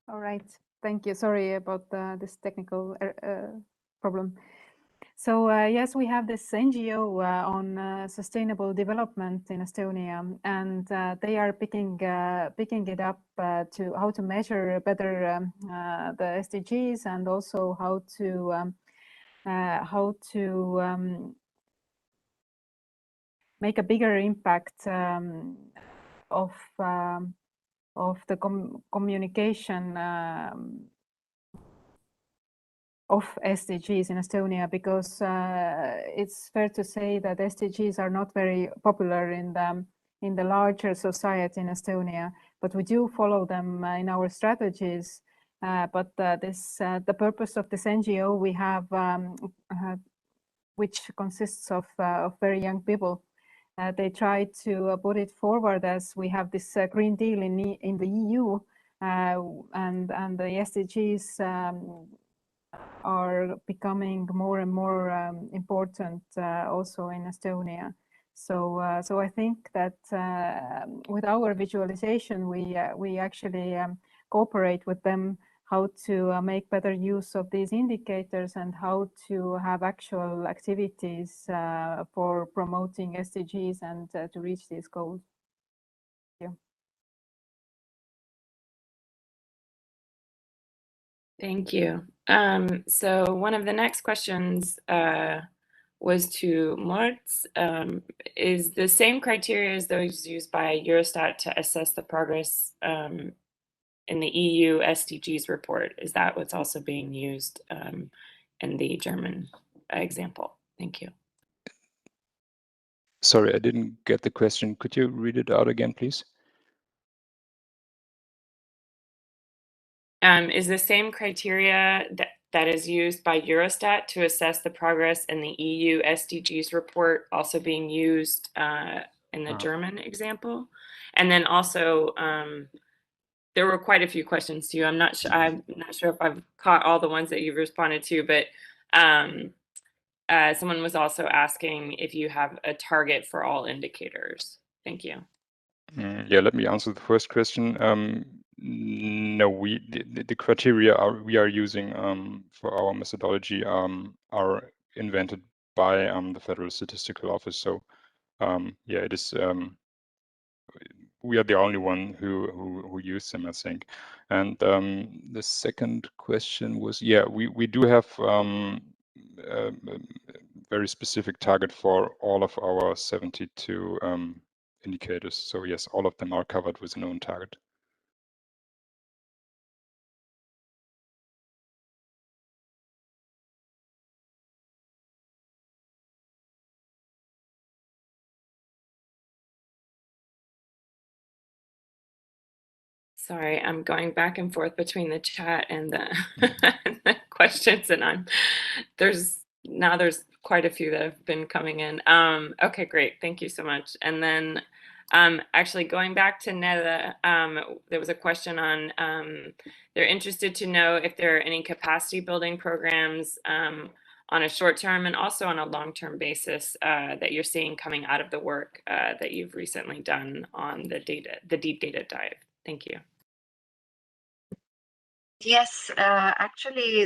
All right. Thank you. Sorry about this technical problem. So yes, we have this NGO on sustainable development in Estonia, and they are picking it up to how to measure better the SDGs, and also how to make a bigger impact of the communication of SDGs in Estonia, because it's fair to say that SDGs are not very popular in the larger society in Estonia, but we do follow them in our strategies. But the purpose of this NGO we have, which consists of very young people, they try to put it forward as we have this Green Deal in the EU, and the SDGs are becoming more and more important also in Estonia. So I think that with our visualization, we actually cooperate with them how to make better use of these indicators and how to have actual activities for promoting SDGs and to reach these goals. Thank you. Thank you. So one of the next questions was to Markus. Is the same criteria as those used by Eurostat to assess the progress in the EU SDGs report? Is that what's also being used in the German example? Thank you. Sorry, I didn't get the question. Could you read it out again, please? Is the same criteria that is used by Eurostat to assess the progress in the EU SDGs report, also being used in the German example. And then also, there were quite a few questions to you. I'm not sure if I've caught all the ones that you've responded to, but someone was also asking if you have a target for all indicators. Thank you. Yeah, let me answer the first question. No, the criteria we are using for our methodology are invented by the Federal Statistical Office. So yeah, it is. We are the only one who use them, I think. And the second question was, yeah, we do have a very specific target for all of our 72 indicators. So yes, all of them are covered with a known target. Sorry, I'm going back and forth between the chat and the, the questions, and there's quite a few that have been coming in. Okay, great, thank you so much. And then actually going back to Neda, there was a question on they're interested to know if there are any capacity building programs on a short-term and also on a long-term basis that you're seeing coming out of the work that you've recently done on the deep data dive. Thank you. Yes, actually,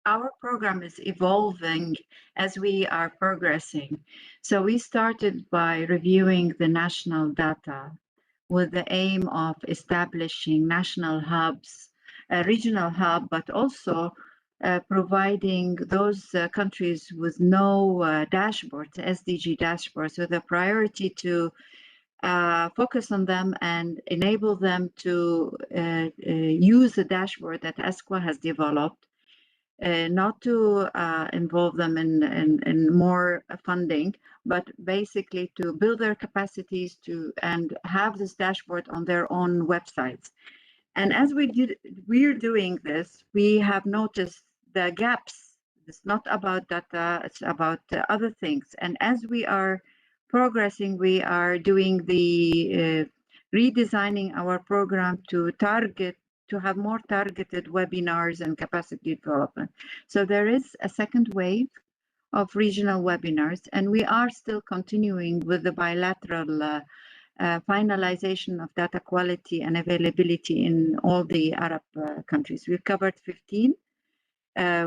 our program is evolving as we are progressing. So we started by reviewing the national data with the aim of establishing national hubs, a regional hub, but also providing those countries with no dashboards, SDG dashboards, with a priority to focus on them and enable them to use the dashboard that ESCWA has developed, not to involve them in more funding, but basically to build their capacities and have this dashboard on their own websites. And as we're doing this, we have noticed the gaps. It's not about data, it's about other things. And as we are progressing, we are doing the redesigning our program to have more targeted webinars and capacity development. So there is a second wave of regional webinars, and we are still continuing with the bilateral finalization of data quality and availability in all the Arab countries. We've covered 15.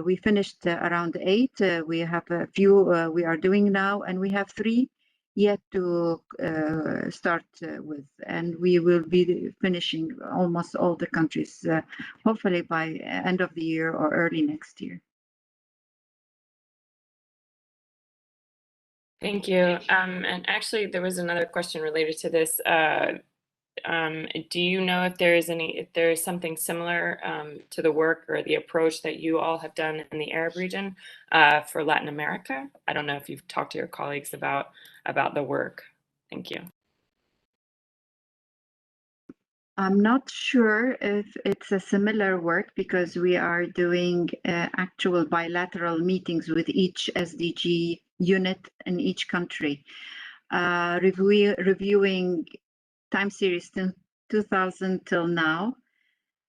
We finished around 8. We have a few we are doing now, and we have 3 yet to start with. And we will be finishing almost all the countries, hopefully by end of the year or early next year. Thank you. And actually, there was another question related to this. Do you know if there is something similar to the work or the approach that you all have done in the Arab region for Latin America? I don't know if you've talked to your colleagues about the work. Thank you. I'm not sure if it's a similar work because we are doing actual bilateral meetings with each SDG unit in each country, reviewing time series 2000 till now.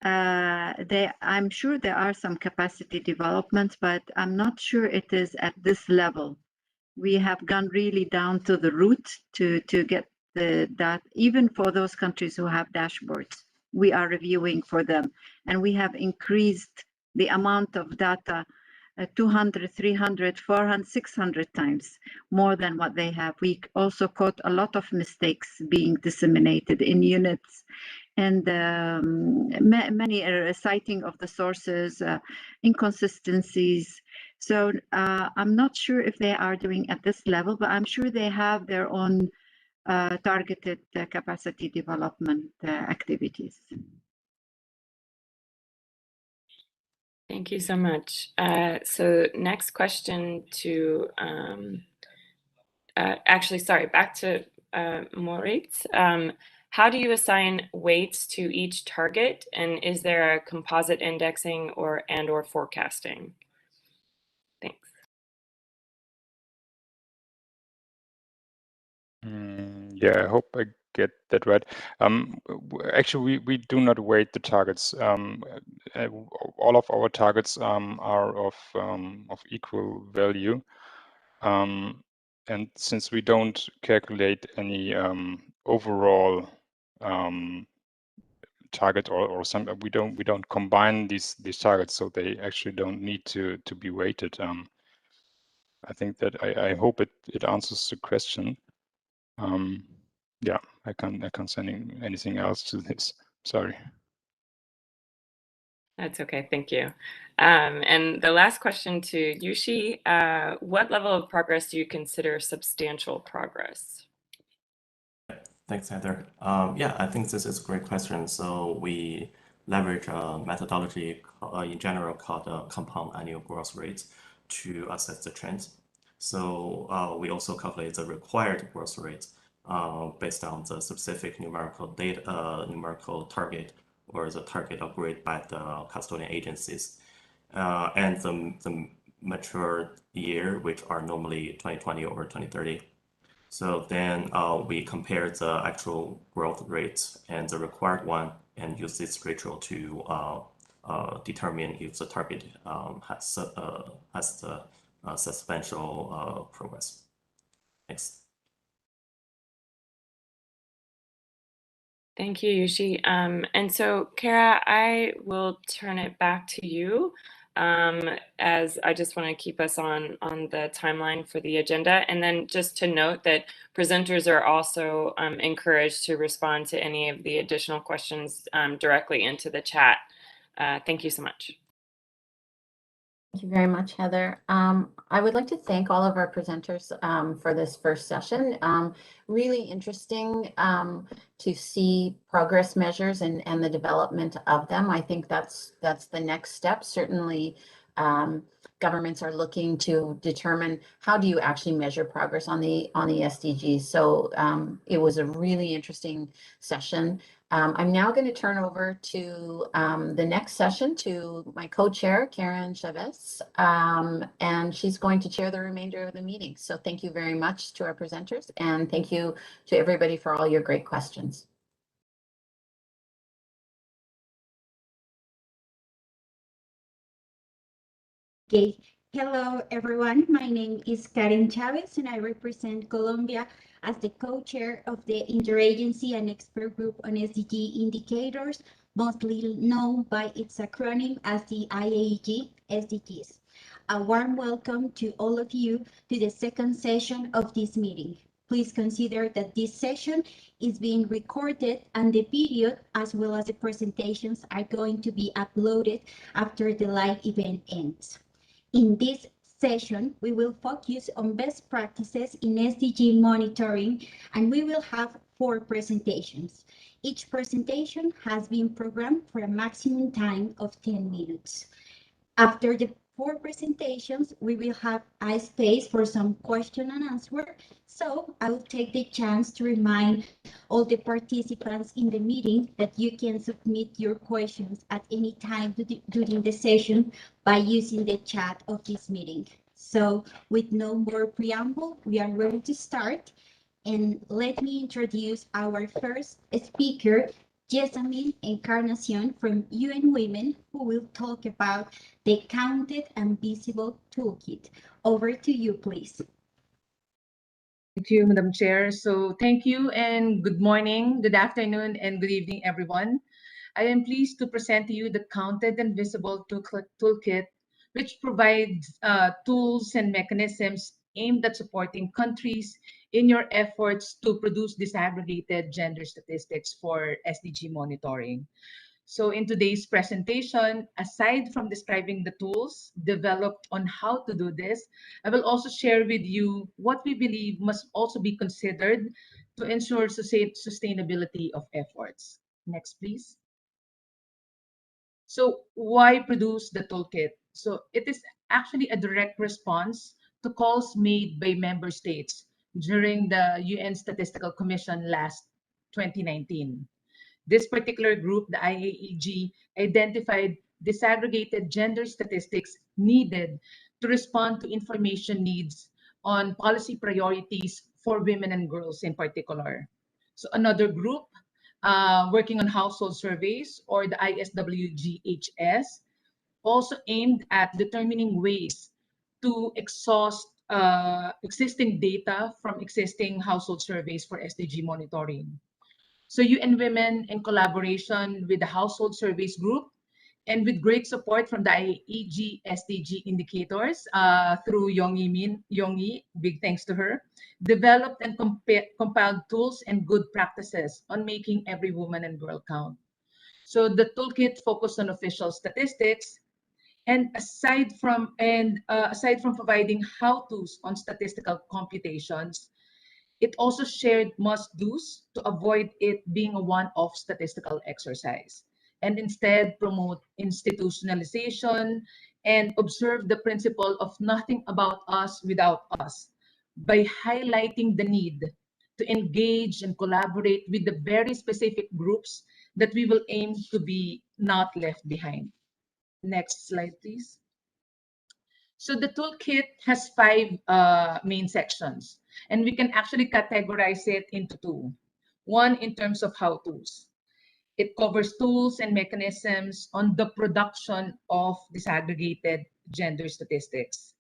I'm sure there are some capacity developments, but I'm not sure it is at this level. We have gone really down to the root to get that even for those countries who have dashboards, we are reviewing for them, and we have increased the amount of data 200, 300, 400, 600 times more than what they have. We also caught a lot of mistakes being disseminated in units, and many citing of the sources, inconsistencies. So I'm not sure if they are doing at this level, but I'm sure they have their own targeted capacity development activities. Thank you so much. So next question to, actually, sorry, back to Moritz. How do you assign weights to each target? And is there a composite indexing or forecasting? Thanks. Yeah, I hope I get that right. Actually, we do not weight the targets. All of our targets are of equal value. And since we don't calculate any overall target or some, we don't combine these targets, so they actually don't need to be weighted. I think that I hope it answers the question. Yeah, I can't say anything else to this. Sorry. That's okay, thank you. And the last question to Yushi, what level of progress do you consider substantial progress? Thanks, Heather. Yeah, I think this is a great question. So we leverage a methodology in general called compound annual growth rate to assess the trends. So we also calculate the required growth rate based on the specific numerical target or the target agreed by the custodian agencies. And the mature year, which are normally 2020 or 2030. So then we compare the actual growth rate and the required one and use this ratio to determine if the target has the substantial progress. Thanks. Thank you, Yushi. And so, Kara, I will turn it back to you, as I just want to keep us on the timeline for the agenda. And then just to note that presenters are also encouraged to respond to any of the additional questions directly into the chat. Thank you so much. Thank you very much, Heather. I would like to thank all of our presenters for this first session. Really interesting to see progress measures and the development of them. I think that's the next step. Certainly, governments are looking to determine how do you actually measure progress on the SDGs. So it was a really interesting session. I'm now going to turn over to the next session to my co-chair, Karen Chavez, and she's going to chair the remainder of the meeting. So thank you very much to our presenters, and thank you to everybody for all your great questions. Okay. Hello, everyone. My name is Karen Chavez, and I represent Colombia as the co-chair of the Interagency and Expert Group on SDG Indicators, mostly known by its acronym as the IAEG-SDGs. A warm welcome to all of you to the second session of this meeting. Please consider that this session is being recorded and the video as well as the presentations are going to be uploaded after the live event ends. In this session, we will focus on best practices in SDG monitoring, and we will have 4 presentations. Each presentation has been programmed for a maximum time of 10 minutes. After the 4 presentations, we will have a space for some question and answer. So I will take the chance to remind all the participants in the meeting that you can submit your questions at any time during the session by using the chat of this meeting. So with no more preamble, we are ready to start. And let me introduce our first speaker, Jessamine Encarnacion from UN Women, who will talk about the Counted and Visible Toolkit. Over to you, please. Thank you, Madam Chair. So thank you and good morning, good afternoon, and good evening, everyone. I am pleased to present to you the Counted and Visible Toolkit, which provides tools and mechanisms aimed at supporting countries in your efforts to produce disaggregated gender statistics for SDG monitoring. So in today's presentation, aside from describing the tools developed on how to do this, I will also share with you what we believe must also be considered to ensure sustainability of efforts. Next, please. So why produce the toolkit? So it is actually a direct response to calls made by member states during the UN Statistical Commission last 2019. This particular group, the IAEG, identified disaggregated gender statistics needed to respond to information needs on policy priorities for women and girls in particular. So another group working on household surveys, or the ISWGHS, also aimed at determining ways to exhaust existing data from existing household surveys for SDG monitoring. So UN Women, in collaboration with the Household Surveys Group and with great support from the IAEG-SDG indicators through Yongyi, big thanks to her, developed and compiled tools and good practices on making every woman and girl count. So the toolkit focused on official statistics, and aside from providing how-tos on statistical computations, it also shared must-dos to avoid it being a one-off statistical exercise, and instead promote institutionalization and observe the principle of nothing about us without us by highlighting the need to engage and collaborate with the very specific groups that we will aim to be not left behind. Next slide, please. So the toolkit has 5 main sections, and we can actually categorize it into 2. One, in terms of how-tos. It covers tools and mechanisms on the production of disaggregated gender statistics.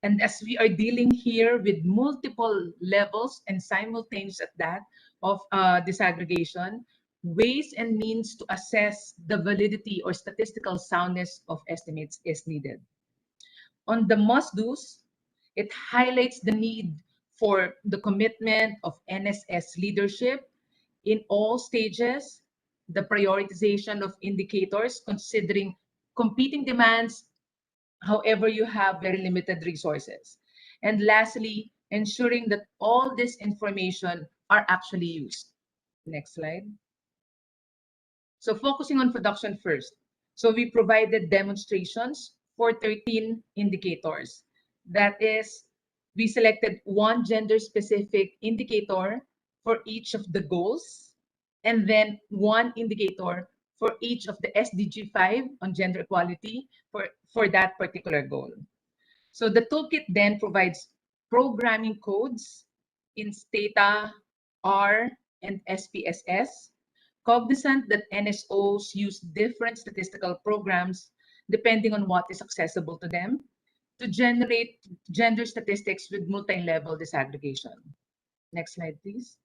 And as we are dealing here with multiple levels and simultaneous at that of disaggregation, ways and means to assess the validity or statistical soundness of estimates is needed. On the must-dos, it highlights the need for the commitment of NSS leadership in all stages, the prioritization of indicators considering competing demands, however you have very limited resources. And lastly, ensuring that all this information are actually used. Next slide. So focusing on production first. So we provided demonstrations for 13 indicators. That is, we selected one gender-specific indicator for each of the goals, and then one indicator for each of the SDG 5 on gender equality for that particular goal. So the toolkit then provides programming codes in Stata, R, and SPSS, cognizant that NSOs use different statistical programs depending on what is accessible to them to generate gender statistics with multi-level disaggregation. Next slide, please.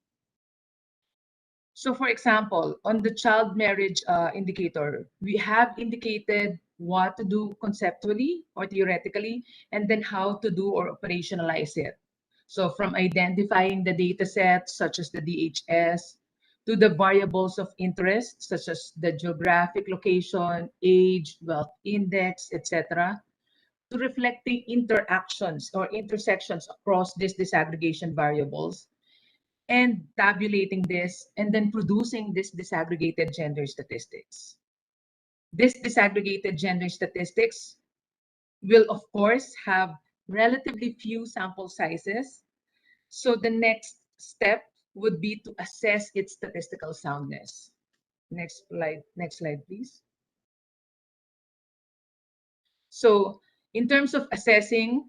So for example, on the child marriage indicator, we have indicated what to do conceptually or theoretically, and then how to do or operationalize it. So from identifying the data sets, such as the DHS, to the variables of interest, such as the geographic location, age, wealth index, etc., to reflecting interactions or intersections across these disaggregation variables, and tabulating this, and then producing this disaggregated gender statistics. This disaggregated gender statistics will, of course, have relatively few sample sizes. So the next step would be to assess its statistical soundness. Next slide, please. So in terms of assessing,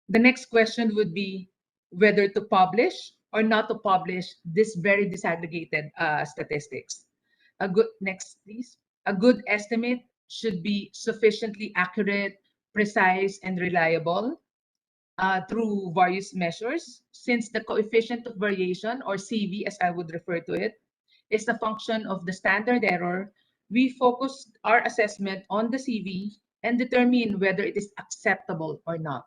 the next question would be whether to publish or not to publish this very disaggregated statistics. Next, please. A good estimate should be sufficiently accurate, precise, and reliable through various measures, since the coefficient of variation, or CV as I would refer to it, is a function of the standard error. We focus our assessment on the CV and determine whether it is acceptable or not.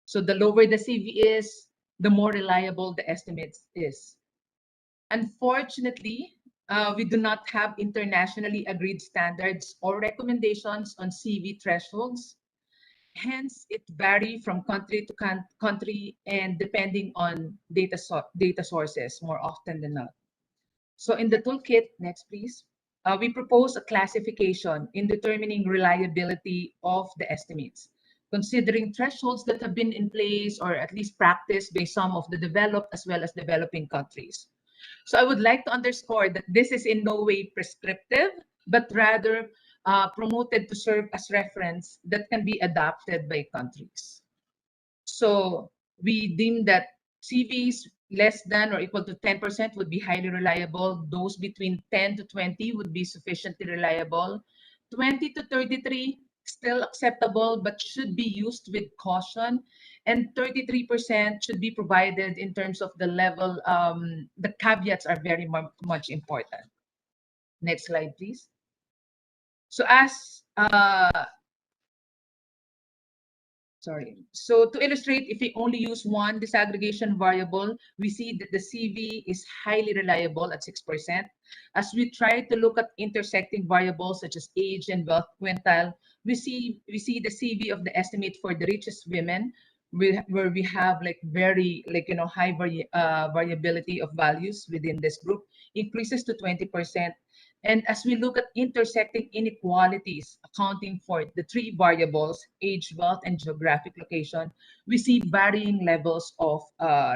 So the lower the CV is, the more reliable the estimate is. Unfortunately, we do not have internationally agreed standards or recommendations on CV thresholds. Hence, it varies from country to country and depending on data sources more often than not. So in the toolkit, next please, we propose a classification in determining reliability of the estimates, considering thresholds that have been in place or at least practiced by some of the developed as well as developing countries. So I would like to underscore that this is in no way prescriptive, but rather promoted to serve as reference that can be adopted by countries. So we deem that CVs less than or equal to 10% would be highly reliable. Those between 10 to 20 would be sufficiently reliable. 20 to 33 still acceptable, but should be used with caution. And 33% should be provided in terms of the level. The caveats are very much important. Next slide, please. So as So to illustrate, if we only use one disaggregation variable, we see that the CV is highly reliable at 6%. As we try to look at intersecting variables such as age and wealth quintile, we see the CV of the estimate for the richest women, where we have very high variability of values within this group, increases to 20%. And as we look at intersecting inequalities, accounting for the three variables, age, wealth, and geographic location, we see varying levels of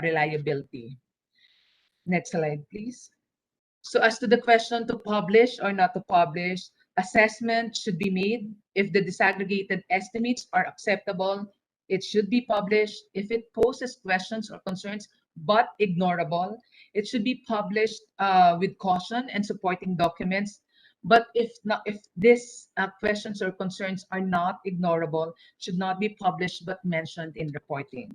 reliability. Next slide, please. So as to the question to publish or not to publish, assessment should be made. If the disaggregated estimates are acceptable, it should be published. If it poses questions or concerns but ignorable, it should be published with caution and supporting documents. But if these questions or concerns are not ignorable, should not be published but mentioned in reporting.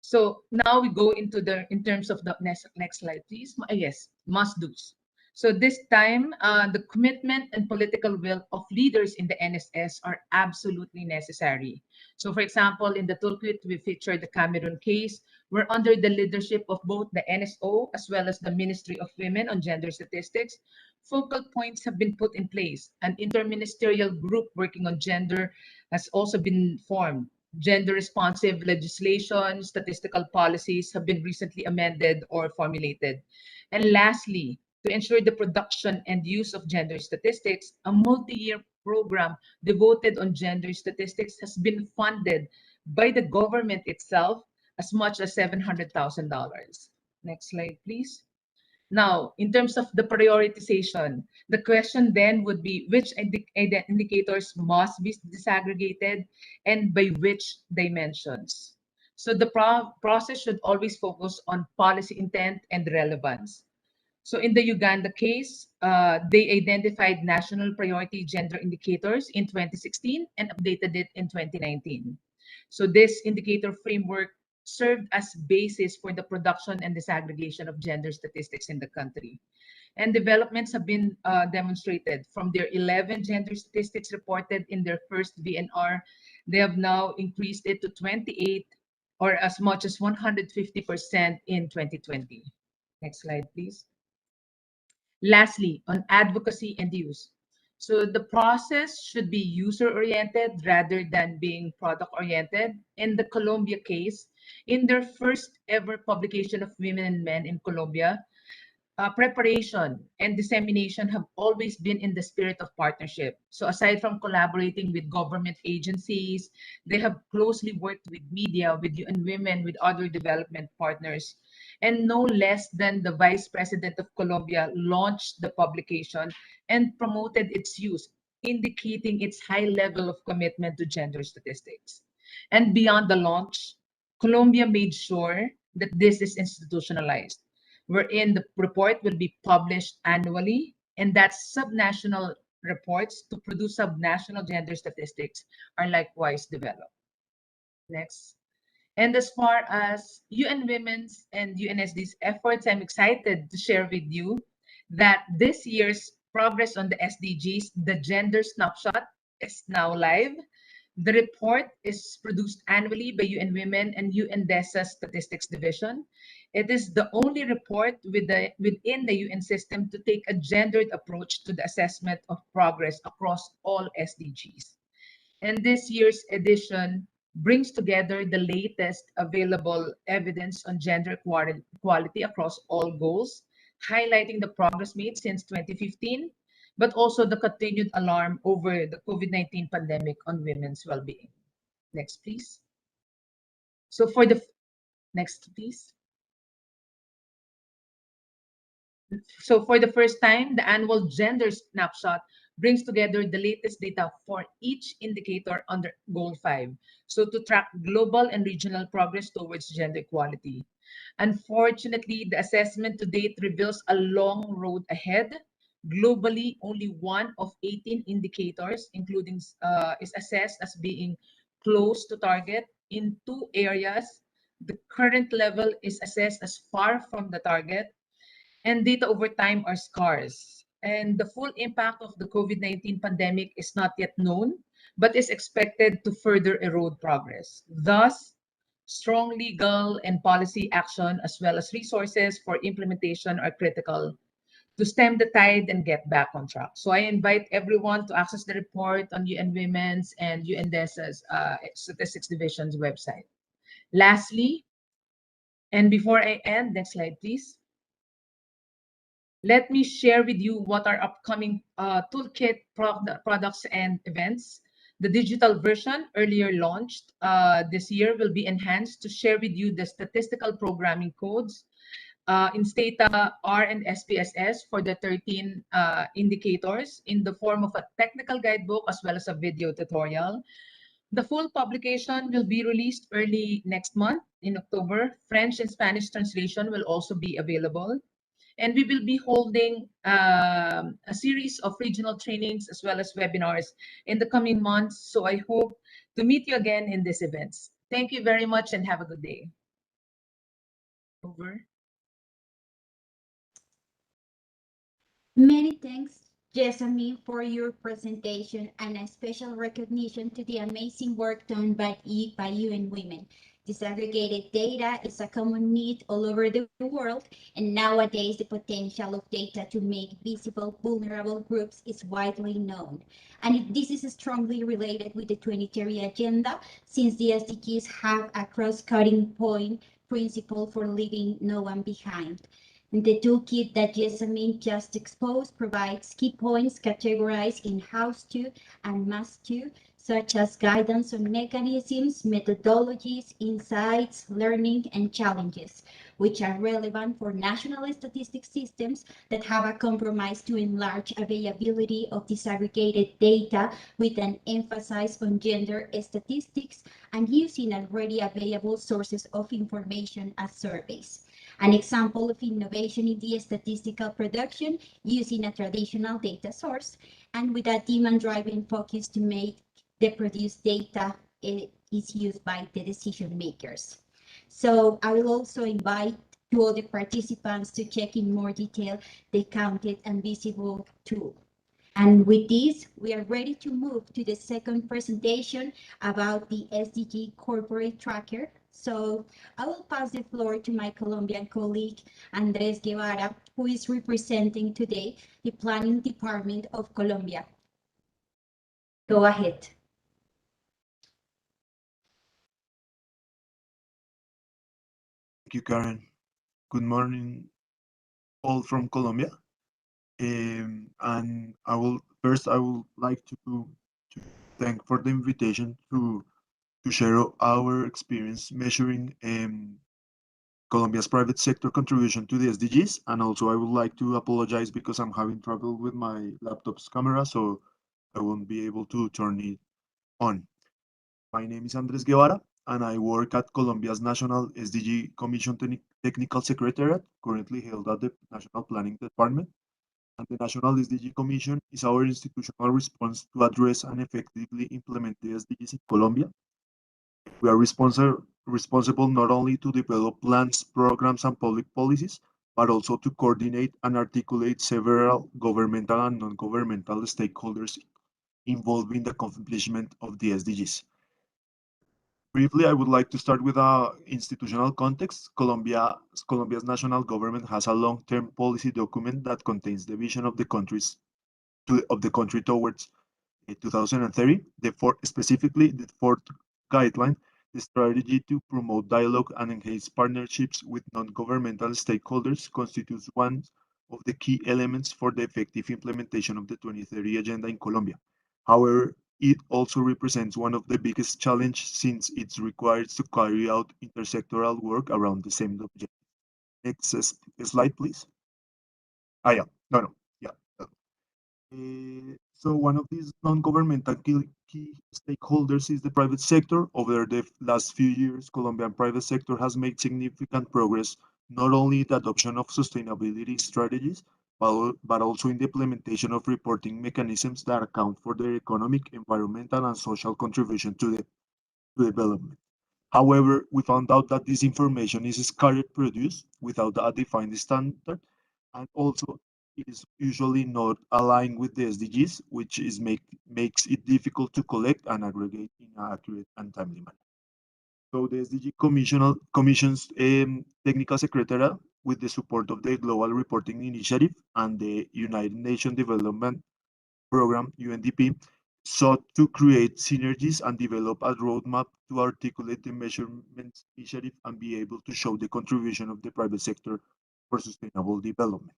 So now we go into in terms of the next slide, please. Yes, must-dos. So this time, the commitment and political will of leaders in the NSS are absolutely necessary. So for example, in the toolkit, we featured the Cameroon case, where under the leadership of both the NSO as well as the Ministry of Women on Gender Statistics, focal points have been put in place. An interministerial group working on gender has also been formed. Gender responsive legislation, statistical policies have been recently amended or formulated. And lastly, to ensure the production and use of gender statistics, a multi-year program devoted on gender statistics has been funded by the government itself as much as $700,000. Next slide, please. Now, in terms of the prioritization, the question then would be which indicators must be disaggregated and by which dimensions. So the process should always focus on policy intent and relevance. So in the Uganda case, they identified national priority gender indicators in 2016 and updated it in 2019. So this indicator framework served as basis for the production and disaggregation of gender statistics in the country. And developments have been demonstrated from their 11 gender statistics reported in their first VNR. They have now increased it to 28 or as much as 150% in 2020. Next slide, please. Lastly, on advocacy and use. So the process should be user-oriented rather than being product-oriented. In the Colombia case, in their first ever publication of Women and Men in Colombia, preparation and dissemination have always been in the spirit of partnership. So aside from collaborating with government agencies, they have closely worked with media, with UN Women, with other development partners. And no less than the Vice President of Colombia launched the publication and promoted its use, indicating its high level of commitment to gender statistics. And beyond the launch, Colombia made sure that this is institutionalized, wherein the report will be published annually, and that subnational reports to produce subnational gender statistics are likewise developed. Next. And as far as UN Women's and UNSD's efforts, I'm excited to share with you that this year's progress on the SDGs, the Gender Snapshot, is now live. The report is produced annually by UN Women and UNDESA's Statistics Division. It is the only report within the UN system to take a gendered approach to the assessment of progress across all SDGs. And this year's edition brings together the latest available evidence on gender equality across all goals, highlighting the progress made since 2015, but also the continued alarm over the COVID-19 pandemic on women's well-being. Next, please. So for the next, please. So for the first time, the annual gender snapshot brings together the latest data for each indicator under Goal 5, so to track global and regional progress towards gender equality. Unfortunately, the assessment to date reveals a long road ahead. Globally, only one of 18 indicators, including is assessed as being close to target in 2 areas. The current level is assessed as far from the target, and data over time are scarce. And the full impact of the COVID-19 pandemic is not yet known, but is expected to further erode progress. Thus, strong legal and policy action, as well as resources for implementation, are critical to stem the tide and get back on track. So I invite everyone to access the report on UN Women's and UNDES's Statistics Division's website. Lastly, and before I end, next slide, please. Let me share with you what our upcoming toolkit products and events. The digital version, earlier launched this year, will be enhanced to share with you the statistical programming codes in Stata R and SPSS for the 13 indicators in the form of a technical guidebook as well as a video tutorial. The full publication will be released early next month in October. French and Spanish translation will also be available. And we will be holding a series of regional trainings as well as webinars in the coming months. So I hope to meet you again in these events. Thank you very much and have a good day. Over. Many thanks, Jessamine, for your presentation, and a special recognition to the amazing work done by UN Women. Disaggregated data is a common need all over the world, and nowadays the potential of data to make visible vulnerable groups is widely known. And this is strongly related with the 2030 Agenda, since the SDGs have a cross-cutting point principle for leaving no one behind. The toolkit that Jessamine just exposed provides key points categorized in how-to and must-to, such as guidance on mechanisms, methodologies, insights, learning, and challenges, which are relevant for national statistics systems that have a compromise to enlarge availability of disaggregated data with an emphasis on gender statistics and using already available sources of information as surveys. An example of innovation in the statistical production using a traditional data source and with a demand-driven focus to make the produced data is used by the decision makers. So I will also invite two other participants to check in more detail the counted and visible tool. And with this, we are ready to move to the second presentation about the SDG Corporate Tracker. So I will pass the floor to my Colombian colleague, Andres Guevara, who is representing today the Planning Department of Colombia. Go ahead. Thank you, Karen. Good morning, all from Colombia. And I would like to thank for the invitation to share our experience measuring Colombia's private sector contribution to the SDGs. And also I would like to apologize because I'm having trouble with my laptop's camera, so I won't be able to turn it on. My name is Andres Guevara, and I work at Colombia's National SDG Commission Technical Secretariat, currently held at the National Planning Department. And the National SDG Commission is our institutional response to address and effectively implement the SDGs in Colombia. We are responsible not only to develop plans, programs, and public policies, but also to coordinate and articulate several governmental and non-governmental stakeholders involved in the accomplishment of the SDGs. Briefly, I would like to start with our institutional context. Colombia's national government has a long-term policy document that contains the vision of the country towards 2030. Specifically, the fourth guideline, the strategy to promote dialogue and enhance partnerships with non-governmental stakeholders, constitutes one of the key elements for the effective implementation of the 2030 Agenda in Colombia. However, it also represents one of the biggest challenges since it requires to carry out intersectoral work around the same objective. Next slide, please. Yeah, no, yeah. So one of these non-governmental key stakeholders is the private sector. Over the last few years, Colombian private sector has made significant progress, not only in the adoption of sustainability strategies, but also in the implementation of reporting mechanisms that account for their economic, environmental, and social contribution to development. However, we found out that this information is scarce produced without a defined standard, and also it is usually not aligned with the SDGs, which makes it difficult to collect and aggregate in an accurate and timely manner. So the SDG Commission's Technical Secretariat, with the support of the Global Reporting Initiative and the United Nations Development Program, UNDP, sought to create synergies and develop a roadmap to articulate the measurements initiative and be able to show the contribution of the private sector for sustainable development.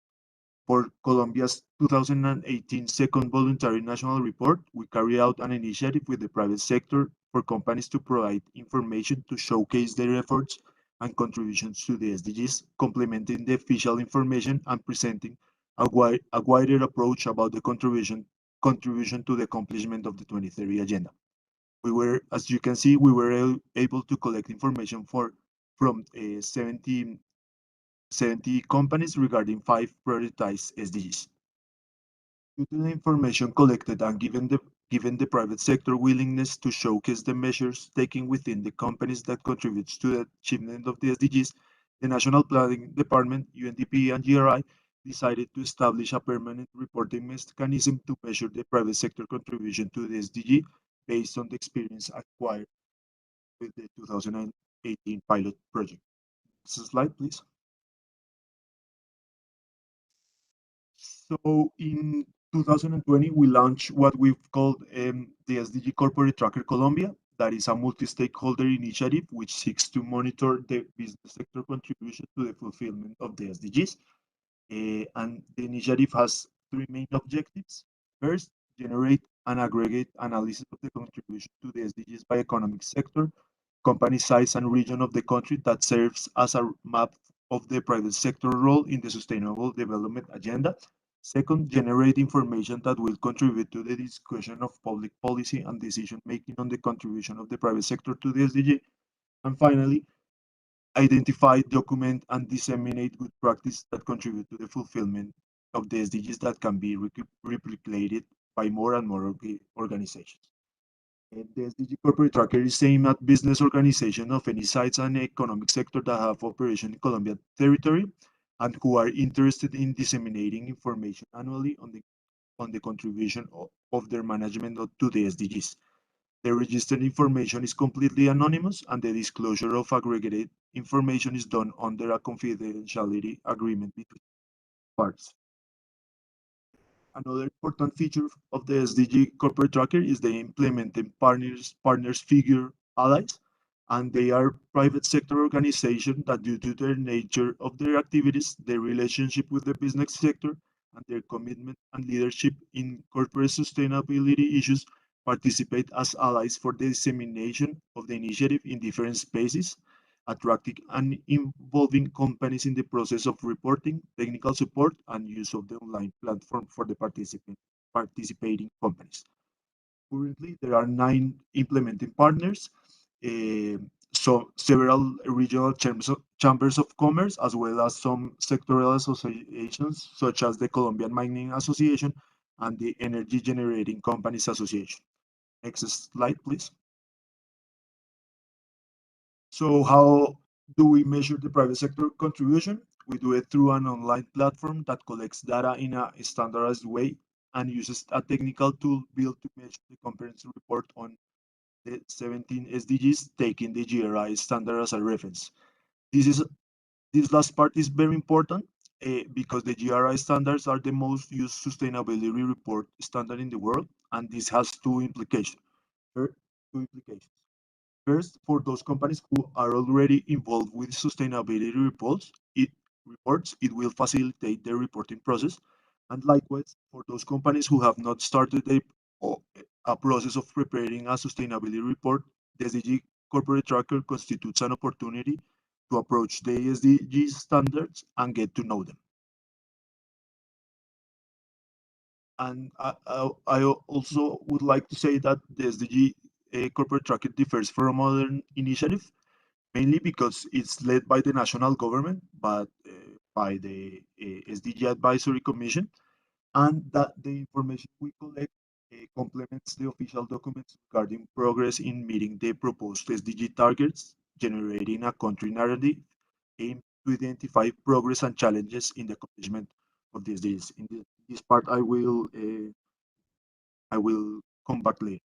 For Colombia's 2018 second voluntary national report, we carry out an initiative with the private sector for companies to provide information to showcase their efforts and contributions to the SDGs, complementing the official information and presenting a wider approach about the contribution to the accomplishment of the 2030 agenda. We were, as you can see, we were able to collect information from 70 companies regarding 5 prioritized SDGs. Due to the information collected and given the private sector willingness to showcase the measures taken within the companies that contributes to the achievement of the SDGs, the National Planning Department, UNDP, and GRI decided to establish a permanent reporting mechanism to measure the private sector contribution to the SDG based on the experience acquired with the 2018 pilot project. Next slide, please. So in 2020, we launched what we've called the SDG Corporate Tracker Colombia. That is a multi-stakeholder initiative which seeks to monitor the business sector contribution to the fulfillment of the SDGs. And the initiative has 3 main objectives. First, generate an aggregate analysis of the contribution to the SDGs by economic sector, company size, and region of the country that serves as a map of the private sector role in the sustainable development agenda. Second, generate information that will contribute to the discussion of public policy and decision making on the contribution of the private sector to the SDG. And finally, identify, document, and disseminate good practice that contribute to the fulfillment of the SDGs that can be replicated by more and more organizations. And the SDG Corporate Tracker is aimed at business organizations of any size and economic sector that have operation in Colombian territory and who are interested in disseminating information annually on the contribution of their management to the SDGs. The registered information is completely anonymous, and the disclosure of aggregated information is done under a confidentiality agreement between parties. Another important feature of the SDG Corporate Tracker is the implementing partners figure allies, and they are private sector organizations that, due to their nature of their activities, their relationship with the business sector, and their commitment and leadership in corporate sustainability issues, participate as allies for the dissemination of the initiative in different spaces, attracting and involving companies in the process of reporting, technical support, and use of the online platform for the participating companies. Currently, there are 9 implementing partners, so several regional chambers of commerce, as well as some sectoral associations, such as the Colombian Mining Association and the Energy Generating Companies Association. Next slide, please. So how do we measure the private sector contribution? We do it through an online platform that collects data in a standardized way and uses a technical tool built to measure the comprehensive report on the 17 SDGs, taking the GRI standard as a reference. This last part is very important because the GRI standards are the most used sustainability report standard in the world, and this has 2 implications. First, for those companies who are already involved with sustainability reports, it will facilitate the reporting process. And likewise, for those companies who have not started a process of preparing a sustainability report, the SDG Corporate Tracker constitutes an opportunity to approach the SDG standards and get to know them. And I also would like to say that the SDG corporate tracker differs from other initiatives, mainly because it's led by the national government, but by the SDG Advisory Commission, and that the information we collect complements the official documents regarding progress in meeting the proposed SDG targets, generating a country narrative aimed to identify progress and challenges in the accomplishment of the SDGs. In this part, I will come back later.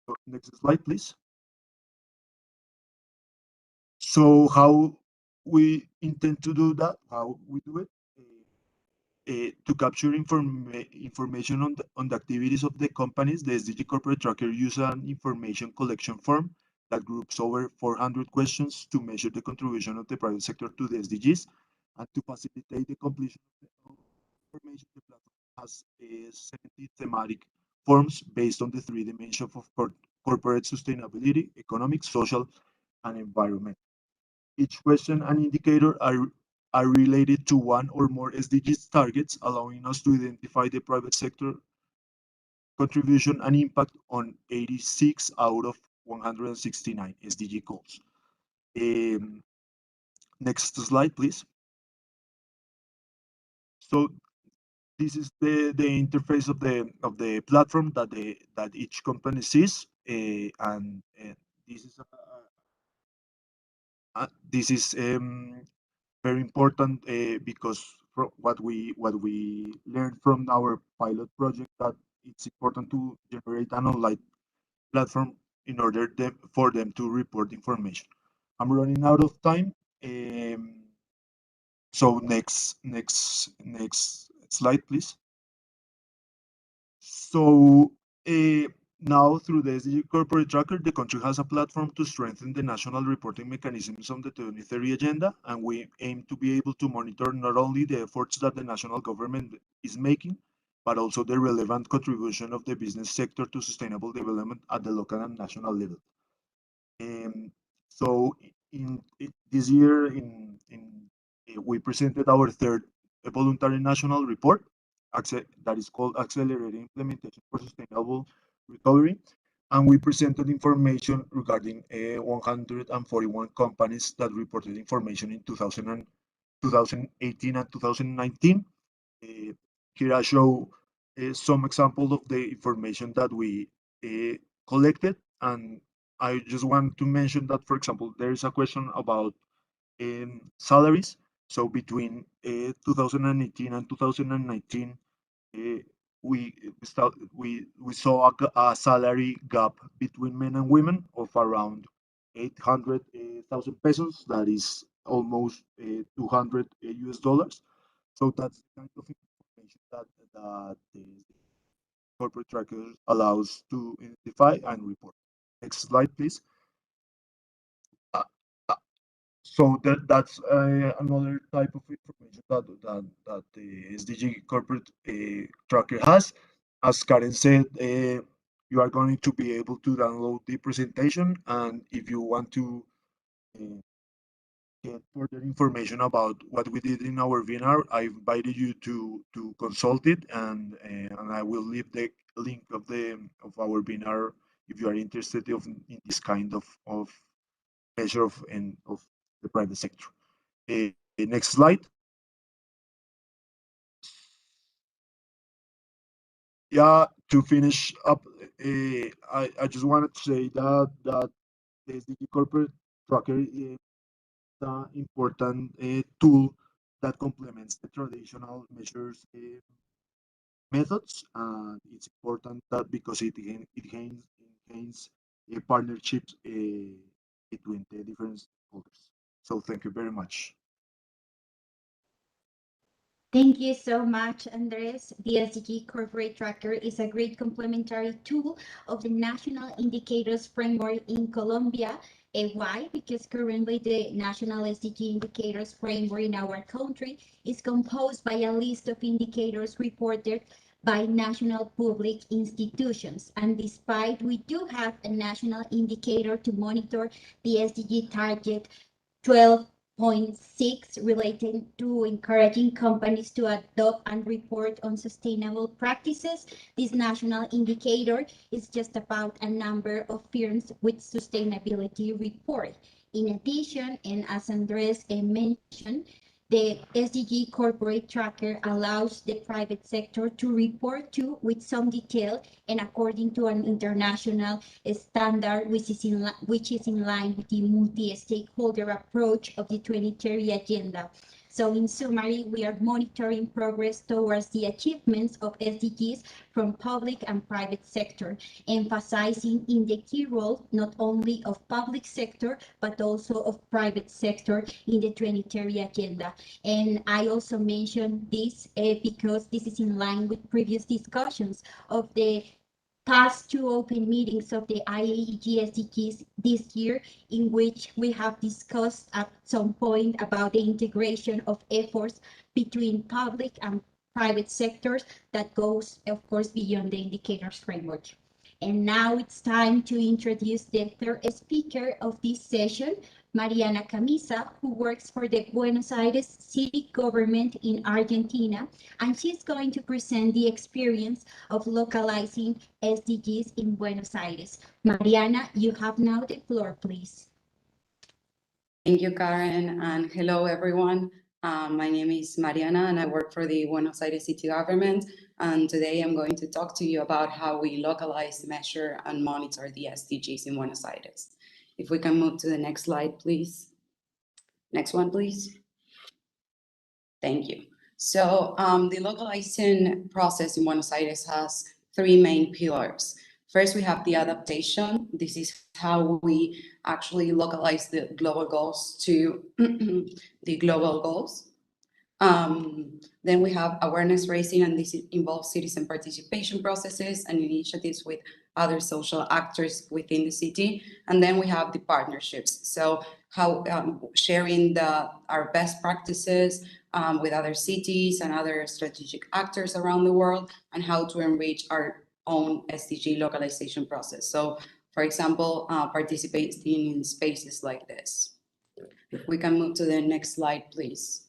So next slide, please. So how we intend to do that? How we do it? To capture information on the activities of the companies, the SDG Corporate Tracker uses an information collection form that groups over 400 questions to measure the contribution of the private sector to the SDGs and to facilitate the completion of the information. The platform has 70 thematic forms based on the 3 dimensions of corporate sustainability, economic, social, and environment. Each question and indicator are related to one or more SDGs targets, allowing us to identify the private sector contribution and impact on 86 out of 169 SDG goals. Next slide, please. So this is the interface of the platform that each company sees, and this is very important because what we learned from our pilot project, that it's important to generate an online platform in order for them to report information. I'm running out of time, so next slide, please. So now, through the SDG Corporate Tracker, the country has a platform to strengthen the national reporting mechanisms on the 2030 agenda, and we aim to be able to monitor not only the efforts that the national government is making, but also the relevant contribution of the business sector to sustainable development at the local and national level. So in this year, we presented our third voluntary national report that is called Accelerating Implementation for Sustainable Recovery, and we presented information regarding 141 companies that reported information in 2018 and 2019. Here I show some examples of the information that we collected, and I just want to mention that, for example, there is a question about salaries. So between 2018 and 2019, we saw a salary gap between men and women of around 800,000 pesos. That is almost 200 US dollars. So that's the kind of information that the corporate tracker allows to identify and report. Next slide, please. So that's another type of information that the SDG corporate tracker has. As Karen said, you are going to be able to download the presentation, and if you want to get further information about what we did in our webinar, I invited you to consult it, and I will leave the link of our webinar if you are interested in this kind of measure of the private sector. Next slide. Yeah, to finish up, I just wanted to say that the SDG corporate tracker is an important tool that complements the traditional measures methods, and it's important that because it enhances partnerships between the different stakeholders. So thank you very much. Thank you so much, Andres. The SDG Corporate Tracker is a great complementary tool of the National Indicators Framework in Colombia. Why? Because currently the National SDG Indicators Framework in our country is composed by a list of indicators reported by national public institutions. And despite we do have a national indicator to monitor the SDG target 12 Point 6, relating to encouraging companies to adopt and report on sustainable practices. This national indicator is just about a number of firms with sustainability report. In addition, and as Andres mentioned, the SDG corporate tracker allows the private sector to report to with some detail and according to an international standard, which is in line with the multi-stakeholder approach of the 2030 agenda. So in summary, we are monitoring progress towards the achievements of SDGs from public and private sector, emphasizing in the key role not only of public sector, but also of private sector in the 2030 agenda. And I also mentioned this because this is in line with previous discussions of the past 2 open meetings of the IAEG-SDGs this year, in which we have discussed at some point about the integration of efforts between public and private sectors that goes, of course, beyond the indicators framework. And now it's time to introduce the third speaker of this session, Mariana Camisa, who works for the Buenos Aires city government in Argentina, and she's going to present the experience of localizing SDGs in Buenos Aires. Mariana, you have now the floor, please. Thank you, Karen, and hello, everyone. My name is Mariana, and I work for the Buenos Aires city government. And today I'm going to talk to you about how we localize, measure, and monitor the SDGs in Buenos Aires. If we can move to the next slide, please. Next one, please. Thank you. So the localization process in Buenos Aires has 3 main pillars. First, we have the adaptation. This is how we actually localize the global goals to the global goals. Then we have awareness raising, and this involves citizen participation processes and initiatives with other social actors within the city. And then we have the partnerships. So how sharing our best practices with other cities and other strategic actors around the world, and how to enrich our own SDG localization process. So, for example, participating in spaces like this. If we can move to the next slide, please.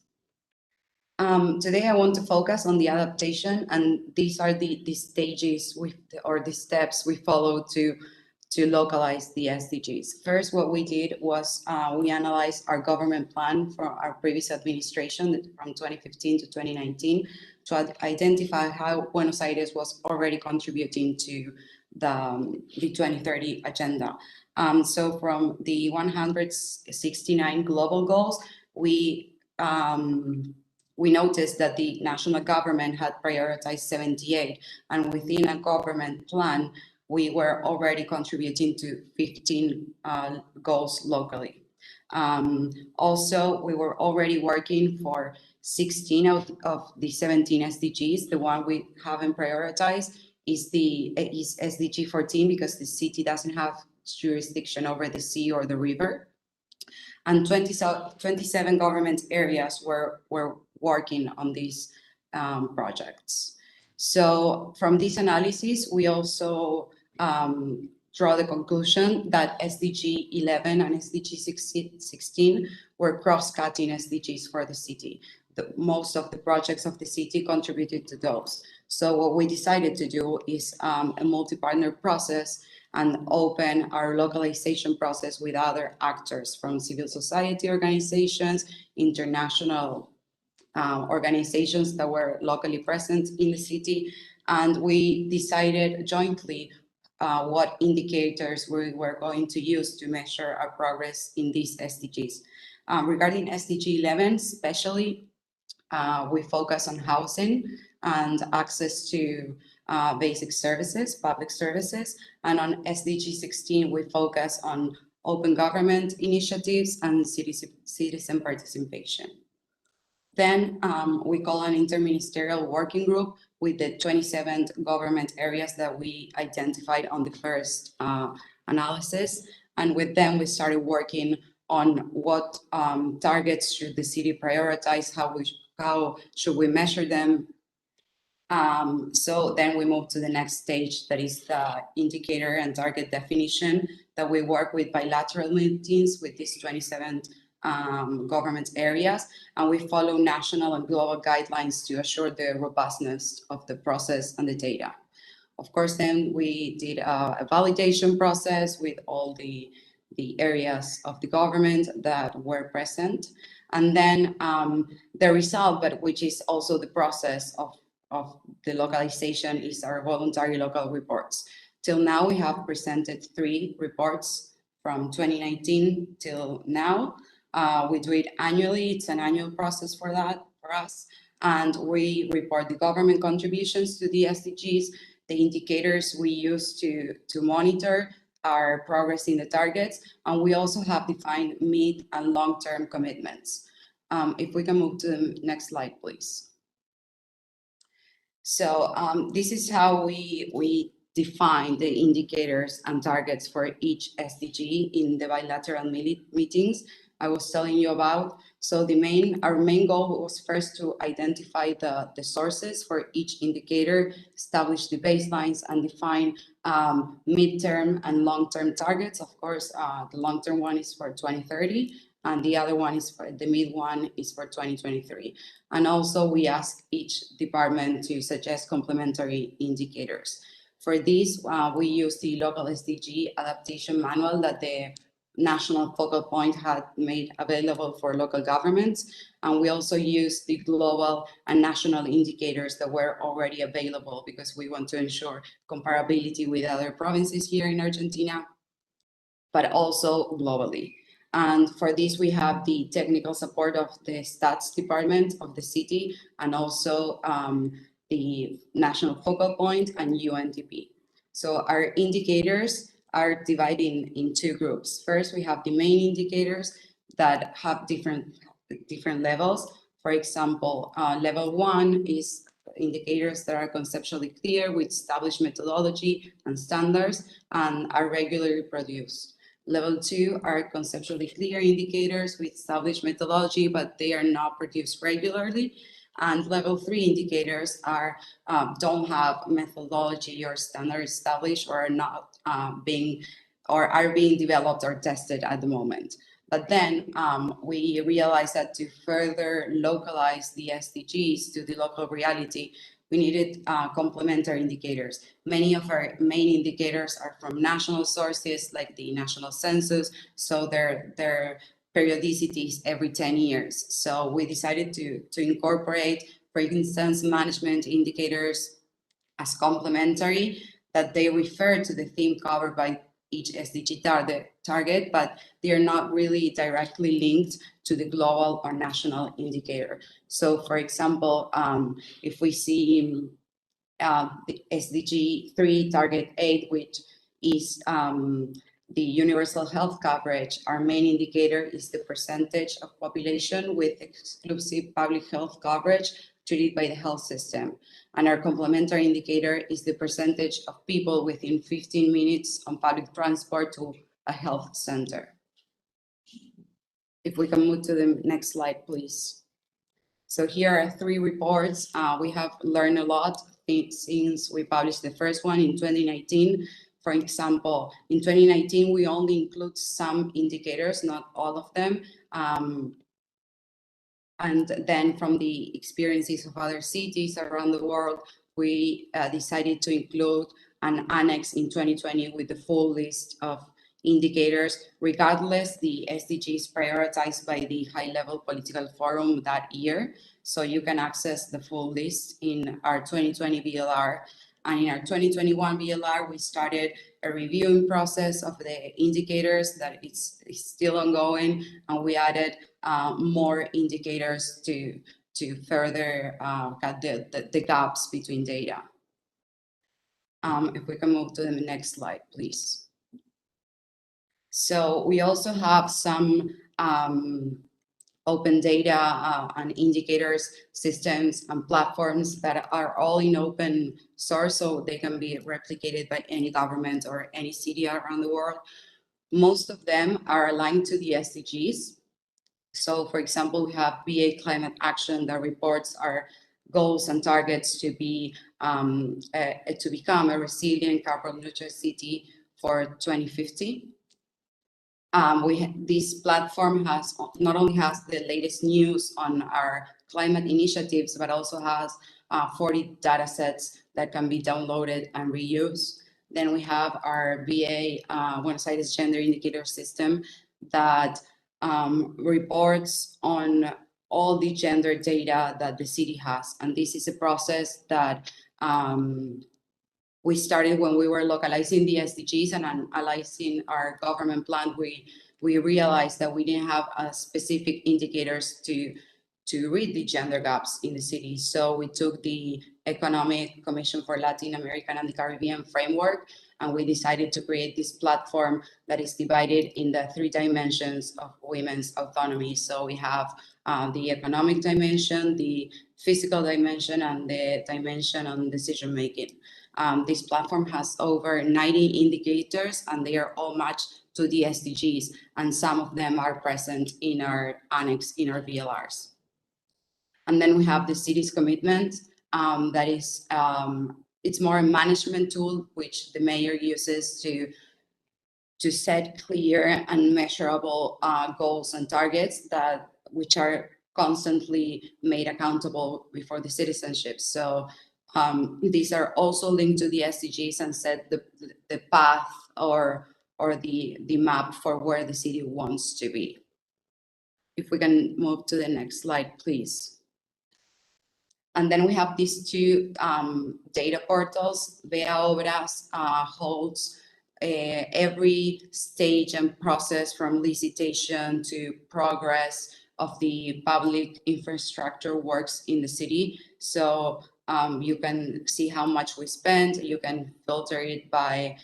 Today I want to focus on the adaptation, and these are the stages or the steps we follow to localize the SDGs. First, what we did was we analyzed our government plan for our previous administration from 2015 to 2019 to identify how Buenos Aires was already contributing to the 2030 agenda. So from the 169 global goals, we noticed that the national government had prioritized 78, and within a government plan, we were already contributing to 15 goals locally. Also, we were already working for 16 out of the 17 SDGs. The one we haven't prioritized is SDG 14, because the city doesn't have jurisdiction over the sea or the river. And 27 government areas were working on these projects. So from this analysis, we also draw the conclusion that SDG 11 and SDG 16 were cross-cutting SDGs for the city. Most of the projects of the city contributed to those. So what we decided to do is a multi-partner process and open our localization process with other actors from civil society organizations, international organizations that were locally present in the city. And we decided jointly what indicators we were going to use to measure our progress in these SDGs. Regarding SDG 11, especially, we focus on housing and access to basic services, public services. And on SDG 16, we focus on open government initiatives and citizen participation. Then we call an interministerial working group with the 27 government areas that we identified on the first analysis. And with them, we started working on what targets should the city prioritize, how should we measure them. So then we move to the next stage, that is the indicator and target definition, that we work with bilateral meetings with these 27 government areas, and we follow national and global guidelines to assure the robustness of the process and the data. Of course, then we did a validation process with all the areas of the government that were present. And then the result, but which is also the process of the localization, is our voluntary local reports. Till now, we have presented 3 reports from 2019 till now. We do it annually. It's an annual process for us. And we report the government contributions to the SDGs, the indicators we use to monitor our progress in the targets, and we also have defined mid and long-term commitments. If we can move to the next slide, please. So this is how we define the indicators and targets for each SDG in the bilateral meetings I was telling you about. So our main goal was first to identify the sources for each indicator, establish the baselines, and define midterm and long-term targets. Of course, the long-term one is for 2030, and the other one is for the mid one is for 2023. And also we ask each department to suggest complementary indicators. For this, we use the local SDG adaptation manual that the National Focal Point had made available for local governments. And we also use the global and national indicators that were already available because we want to ensure comparability with other provinces here in Argentina, but also globally. And for this, we have the technical support of the stats department of the city and also the National Focal Point and UNDP. So our indicators are divided in 2 groups. First, we have the main indicators that have different levels. For example, level 1 is indicators that are conceptually clear with established methodology and standards and are regularly produced. Level 2 are conceptually clear indicators with established methodology, but they are not produced regularly. And level 3 indicators don't have methodology or standard established or are not being developed or tested at the moment. But then we realized that to further localize the SDGs to the local reality, we needed complementary indicators. Many of our main indicators are from national sources like the national census, so they're periodicities every 10 years. So we decided to incorporate, for instance, management indicators as complementary, that they refer to the theme covered by each SDG target, but they are not really directly linked to the global or national indicator. So for example, if we see the SDG 3 target 8, which is the universal health coverage, our main indicator is the percentage of population with exclusive public health coverage treated by the health system. And our complementary indicator is the percentage of people within 15 minutes on public transport to a health center. If we can move to the next slide, please. So here are 3 reports. We have learned a lot since we published the first one in 2019. For example, in 2019, we only include some indicators, not all of them. And then from the experiences of other cities around the world, we decided to include an annex in 2020 with the full list of indicators. Regardless, the SDGs prioritized by the high-level political forum that year. So you can access the full list in our 2020 BLR. And in our 2021 BLR, we started a reviewing process of the indicators that it's still ongoing, and we added more indicators to further cut the gaps between data. If we can move to the next slide, please. So we also have some open data and indicators, systems and platforms that are all in open source, so they can be replicated by any government or any city around the world. Most of them are aligned to the SDGs. So for example, we have BA Climate Action that reports our goals and targets to become a resilient carbon neutral city for 2050. This platform has not only has the latest news on our climate initiatives, but also has 40 data sets that can be downloaded and reused. Then we have our BA, Buenos Aires Gender Indicator System, that reports on all the gender data that the city has. And this is a process that we started when we were localizing the SDGs and analyzing our government plan. We realized that we didn't have specific indicators to read the gender gaps in the city. So we took the Economic Commission for Latin American and the Caribbean framework, and we decided to create this platform that is divided in the 3 dimensions of women's autonomy. So we have the economic dimension, the physical dimension, and the dimension on decision making. This platform has over 90 indicators, and they are all matched to the SDGs, and some of them are present in our annex in our VLRs. And then we have the city's commitment, that is, it's more a management tool which the mayor uses to set clear and measurable goals and targets which are constantly made accountable before the citizenship. So these are also linked to the SDGs and set the path or the map for where the city wants to be. If we can move to the next slide, please. And then we have these 2 data portals. Bea Obras holds every stage and process from licitation to progress of the public infrastructure works in the city. So you can see how much we spend. You can filter it by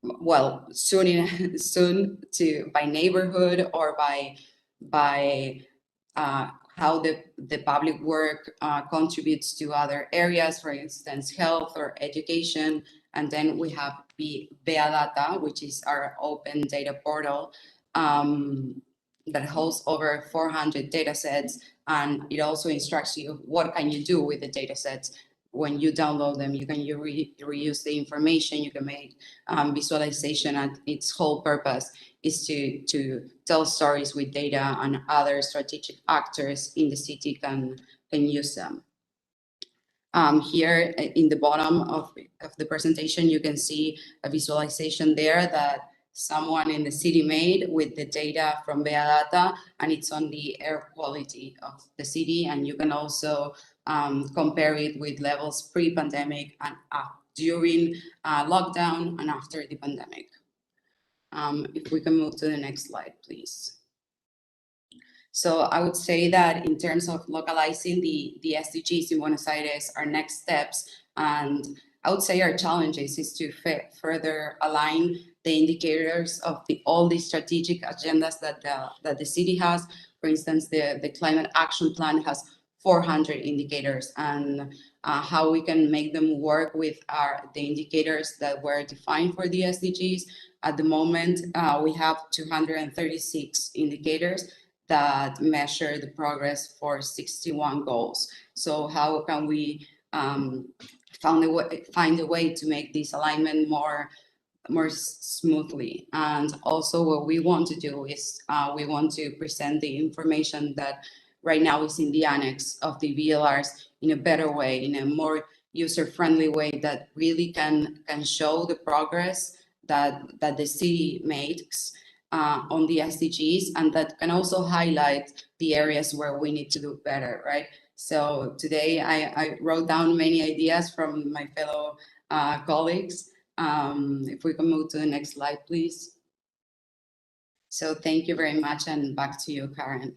well, soon by neighborhood or by how the public work contributes to other areas, for instance, health or education. And then we have Bea Data, which is our open data portal that holds over 400 data sets. And it also instructs you what can you do with the data sets. When you download them, you can reuse the information, you can make visualization, and its whole purpose is to tell stories with data, and other strategic actors in the city can use them. Here in the bottom of the presentation, you can see a visualization there that someone in the city made with the data from Bea Data, and it's on the air quality of the city. And you can also compare it with levels pre-pandemic and during lockdown and after the pandemic. If we can move to the next slide, please. So I would say that in terms of localizing the SDGs in Buenos Aires, our next steps, and I would say our challenges, is to further align the indicators of all the strategic agendas that the city has. For instance, the Climate Action Plan has 400 indicators, and how we can make them work with the indicators that were defined for the SDGs. At the moment, we have 236 indicators that measure the progress for 61 goals. So how can we find a way to make this alignment more smoothly? And also what we want to do is we want to present the information that right now is in the annex of the VLRs in a better way, in a more user-friendly way that really can show the progress that the city makes on the SDGs, and that can also highlight the areas where we need to do better, right? So today I wrote down many ideas from my fellow colleagues. If we can move to the next slide, please. So thank you very much, and back to you, Karen.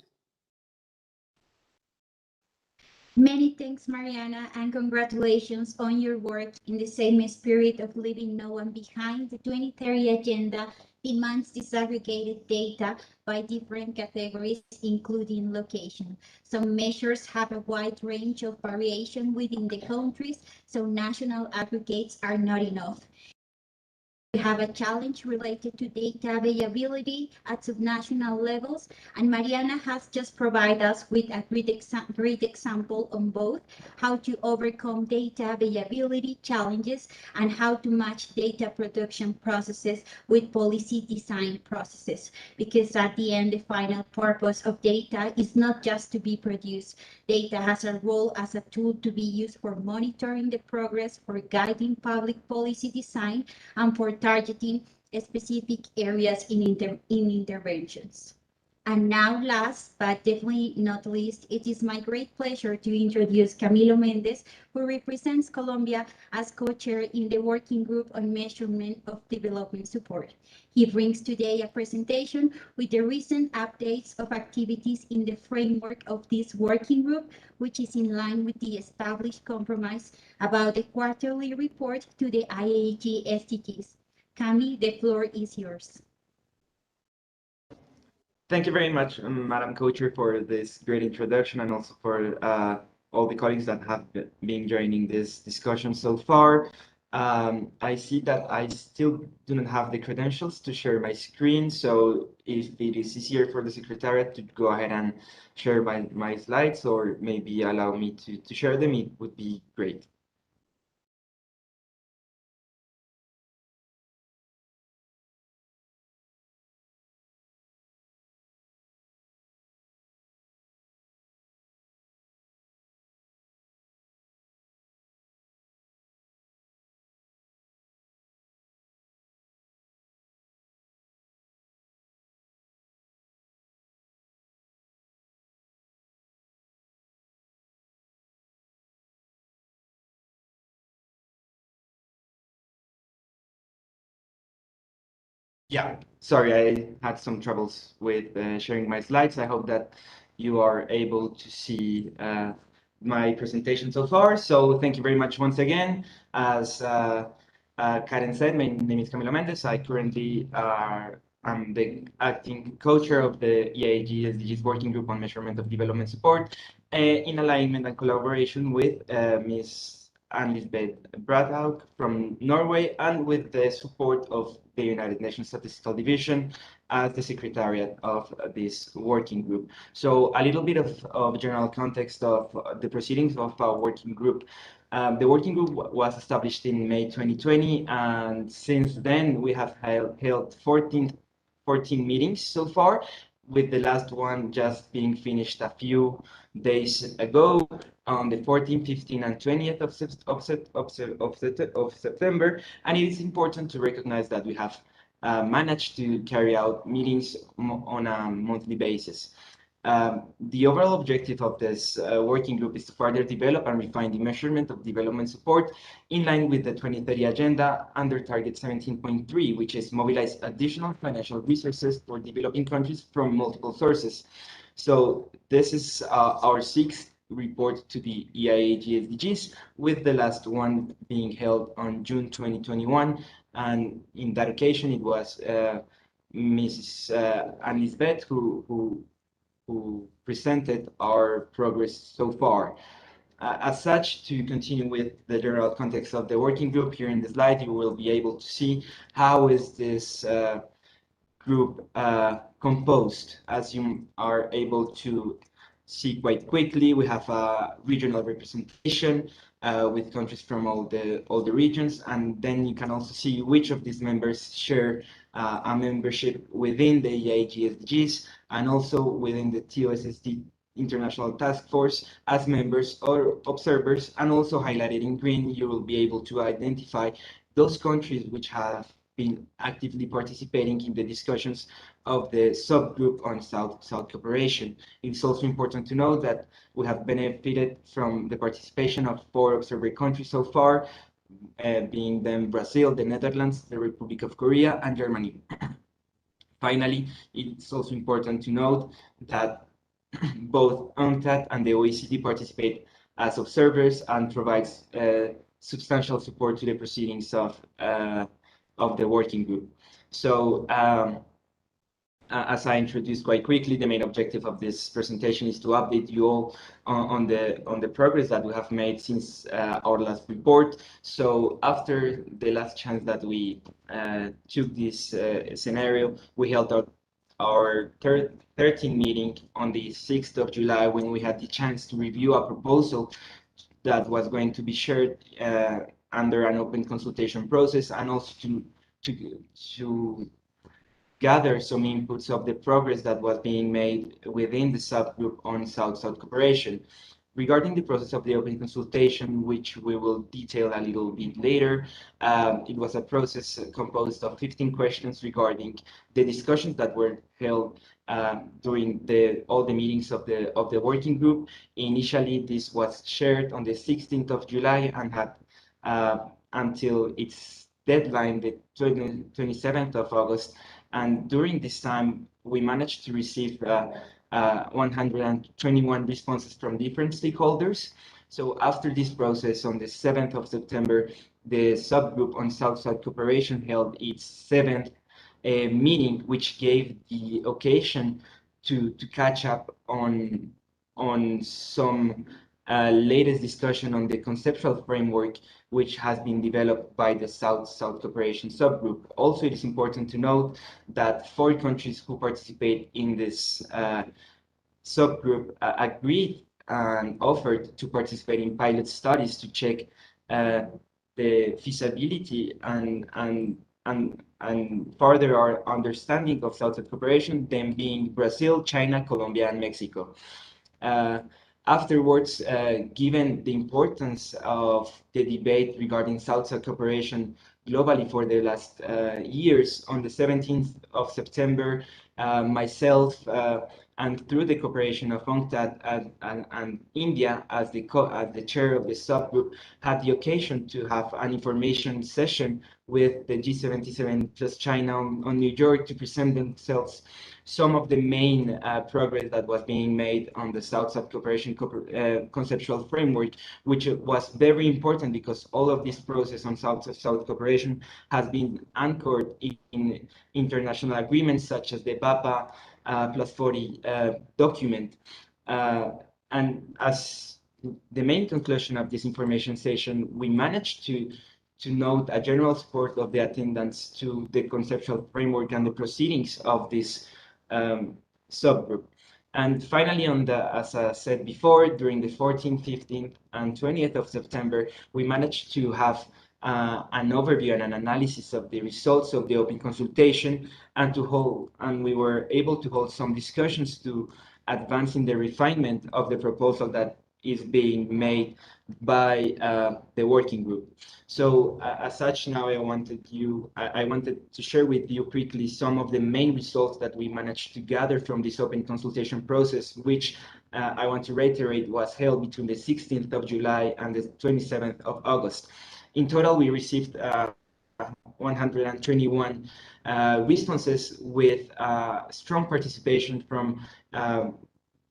Many thanks, Mariana, and congratulations on your work in the same spirit of leaving no one behind. The 2030 Agenda demands disaggregated data by different categories, including location. Some measures have a wide range of variation within the countries, so national aggregates are not enough. We have a challenge related to data availability at subnational levels, and Mariana has just provided us with a great example on both how to overcome data availability challenges and how to match data production processes with policy design processes. Because at the end, the final purpose of data is not just to be produced. Data has a role as a tool to be used for monitoring the progress, for guiding public policy design, and for targeting specific areas in interventions. And now, last but definitely not least, it is my great pleasure to introduce Camilo Mendez, who represents Colombia as co-chair in the Working Group on Measurement of Development Support. He brings today a presentation with the recent updates of activities in the framework of this working group, which is in line with the established compromise about the quarterly report to the IAEG-SDGs. Cami, the floor is yours. Thank you very much, Madam Co-Chair, for this great introduction, and also for all the colleagues that have been joining this discussion so far. I see that I still do not have the credentials to share my screen, so if it is easier for the Secretariat to go ahead and share my slides, or maybe allow me to share them, it would be great. Yeah, sorry, I had some troubles with sharing my slides. I hope that you are able to see my presentation so far. So thank you very much once again. As Karen said, my name is Camilo Mendez. I currently am the acting co-chair of the IAEG-SDGs Working Group on Measurement of Development Support, in alignment and collaboration with Ms. Anne-Lisbeth Bradhaug from Norway, and with the support of the United Nations Statistical Division as the secretariat of this working group. So a little bit of general context of the proceedings of our working group. The working group was established in May 2020, and since then we have held 14 meetings so far, with the last one just being finished a few days ago on the 14th, 15th, and 20th of September. And it is important to recognize that we have managed to carry out meetings on a monthly basis. The overall objective of this working group is to further develop and refine the measurement of development support in line with the 2030 agenda under target 17.3, which is mobilize additional financial resources for developing countries from multiple sources. So this is our sixth report to the IAEG-SDGs, with the last one being held on June 2021. And in that occasion, it was Mrs. Anne-Lisbeth who presented our progress so far. As such, to continue with the general context of the working group, here in the slide, you will be able to see how is this group composed. As you are able to see quite quickly, we have a regional representation with countries from all the regions, and then you can also see which of these members share a membership within the IAEG-SDGs and also within the TOSSD International Task Force as members or observers. And also highlighted in green, you will be able to identify those countries which have been actively participating in the discussions of the subgroup on South cooperation. It's also important to note that we have benefited from the participation of 4 observer countries so far, being them Brazil, the Netherlands, the Republic of Korea, and Germany. Finally, it's also important to note that both UNCTAD and the OECD participate as observers and provides substantial support to the proceedings of the working group. So as I introduced quite quickly, the main objective of this presentation is to update you all on the progress that we have made since our last report. So after the last chance that we took this scenario, we held our 13th meeting on the 6th of July, when we had the chance to review a proposal that was going to be shared under an open consultation process, and also to gather some inputs of the progress that was being made within the subgroup on South-South cooperation. Regarding the process of the open consultation, which we will detail a little bit later, it was a process composed of 15 questions regarding the discussions that were held during all the meetings of the working group. Initially, this was shared on the 16th of July and had until its deadline, the 27th of August. And during this time, we managed to receive 121 responses from different stakeholders. So after this process, on the 7th of September, the subgroup on South-South cooperation held its 7th meeting, which gave the occasion to catch up on some latest discussion on the conceptual framework which has been developed by the South-South cooperation subgroup. Also, it is important to note that 4 countries who participate in this subgroup agreed and offered to participate in pilot studies to check the feasibility and further our understanding of South-South cooperation, them being Brazil, China, Colombia, and Mexico. Afterwards, given the importance of the debate regarding South-South cooperation globally for the last years, on the 17th of September, myself and through the cooperation of UNCTAD and India as the chair of the subgroup, had the occasion to have an information session with the G77 plus China on New York to present themselves some of the main progress that was being made on the South-South cooperation conceptual framework, which was very important because all of this process on South-South cooperation has been anchored in international agreements such as the BAPA plus 40 document. And as the main conclusion of this information session, we managed to note a general support of the attendance to the conceptual framework and the proceedings of this subgroup. And finally, as I said before, during the 14th, 15th, and 20th of September, we managed to have an overview and an analysis of the results of the open consultation, and we were able to hold some discussions to advance in the refinement of the proposal that is being made by the working group. So as such, now I wanted to share with you quickly some of the main results that we managed to gather from this open consultation process, which I want to reiterate was held between the 16th of July and the 27th of August. In total, we received 121 responses with strong participation from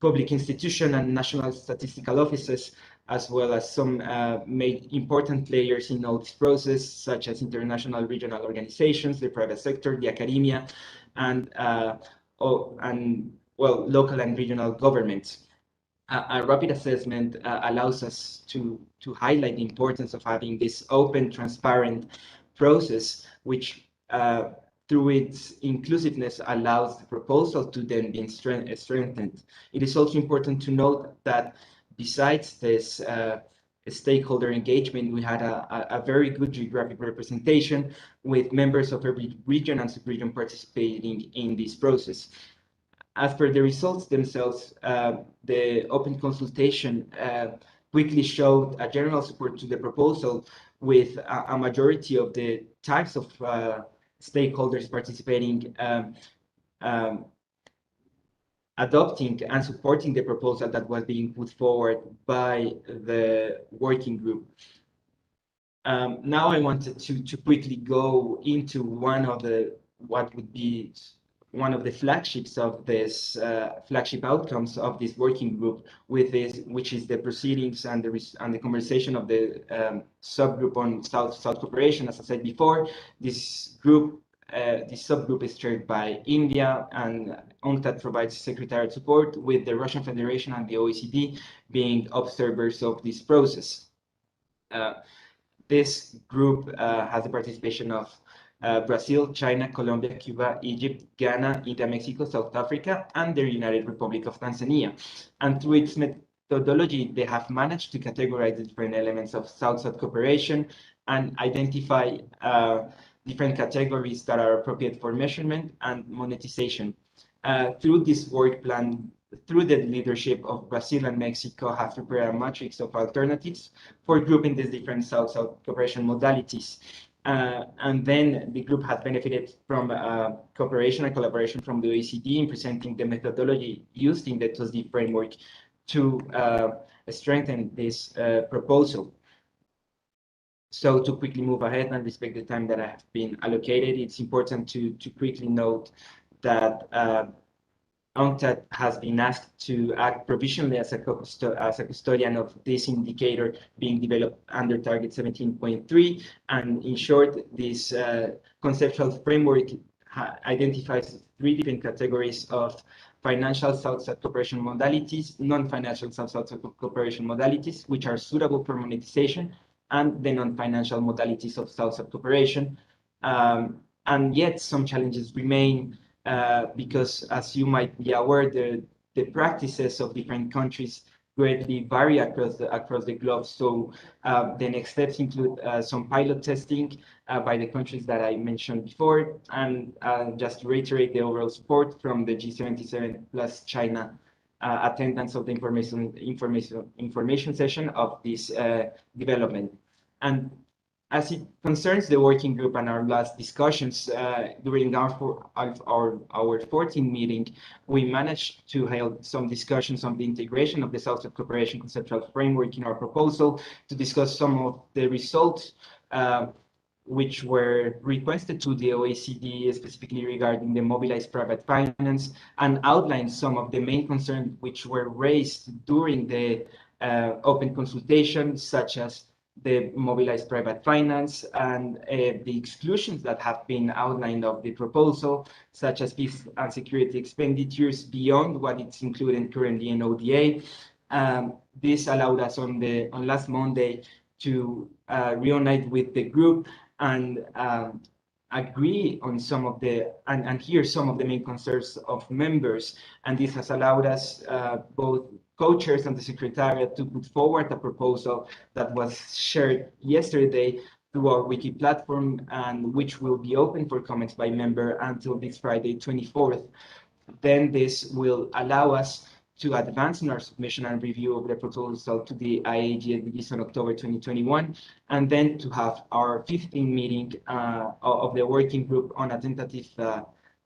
public institutions and national statistical offices, as well as some important players in all this process, such as international regional organizations, the private sector, the academia, and local and regional governments. A rapid assessment allows us to highlight the importance of having this open, transparent process, which through its inclusiveness allows the proposal to then be strengthened. It is also important to note that besides this stakeholder engagement, we had a very good geographic representation with members of every region and subregion participating in this process. As per the results themselves, the open consultation quickly showed a general support to the proposal, with a majority of the types of stakeholders participating adopting and supporting the proposal that was being put forward by the working group. Now I wanted to quickly go into what would be one of the flagships of this flagship outcomes of this working group, which is the proceedings and the conversation of the subgroup on South-South cooperation. As I said before, this group this subgroup is chaired by India, and UNCTAD provides secretariat support, with the Russian Federation and the OECD being observers of this process. This group has the participation of Brazil, China, Colombia, Cuba, Egypt, Ghana, India, Mexico, South Africa, and the United Republic of Tanzania. And through its methodology, they have managed to categorize the different elements of South-South cooperation and identify different categories that are appropriate for measurement and monetization. Through this work plan, through the leadership of Brazil and Mexico, have prepared a matrix of alternatives for grouping these different South-South cooperation modalities. And then the group has benefited from cooperation and collaboration from the OECD in presenting the methodology used in the TOSD framework to strengthen this proposal. So to quickly move ahead and respect the time that I have been allocated, it's important to quickly note that UNCTAD has been asked to act provisionally as a custodian of this indicator being developed under target 17.3. And in short, this conceptual framework identifies 3 different categories of financial South-South cooperation modalities, non-financial South-South cooperation modalities, which are suitable for monetization, and the non-financial modalities of South-South cooperation. And yet some challenges remain, because, as you might be aware, the practices of different countries greatly vary across the globe. So the next steps include some pilot testing by the countries that I mentioned before, and just to reiterate the overall support from the G77 plus China attendance of the information session of this development. And as it concerns the working group and our last discussions, during our 14th meeting, we managed to hold some discussions on the integration of the South-South cooperation conceptual framework in our proposal, to discuss some of the results which were requested to the OECD, specifically regarding the mobilized private finance, and outline some of the main concerns which were raised during the open consultation, such as the mobilized private finance and the exclusions that have been outlined of the proposal, such as peace and security expenditures beyond what it's included currently in ODA. This allowed us on last Monday to reunite with the group and agree on some of the and hear some of the main concerns of members. And this has allowed us, both co-chairs and the secretariat, to put forward a proposal that was shared yesterday through our wiki platform, and which will be open for comments by member until this Friday, 24th. Then this will allow us to advance in our submission and review of the proposal to the IAEG-SDGs on October 2021, and then to have our 15th meeting of the working group on a tentative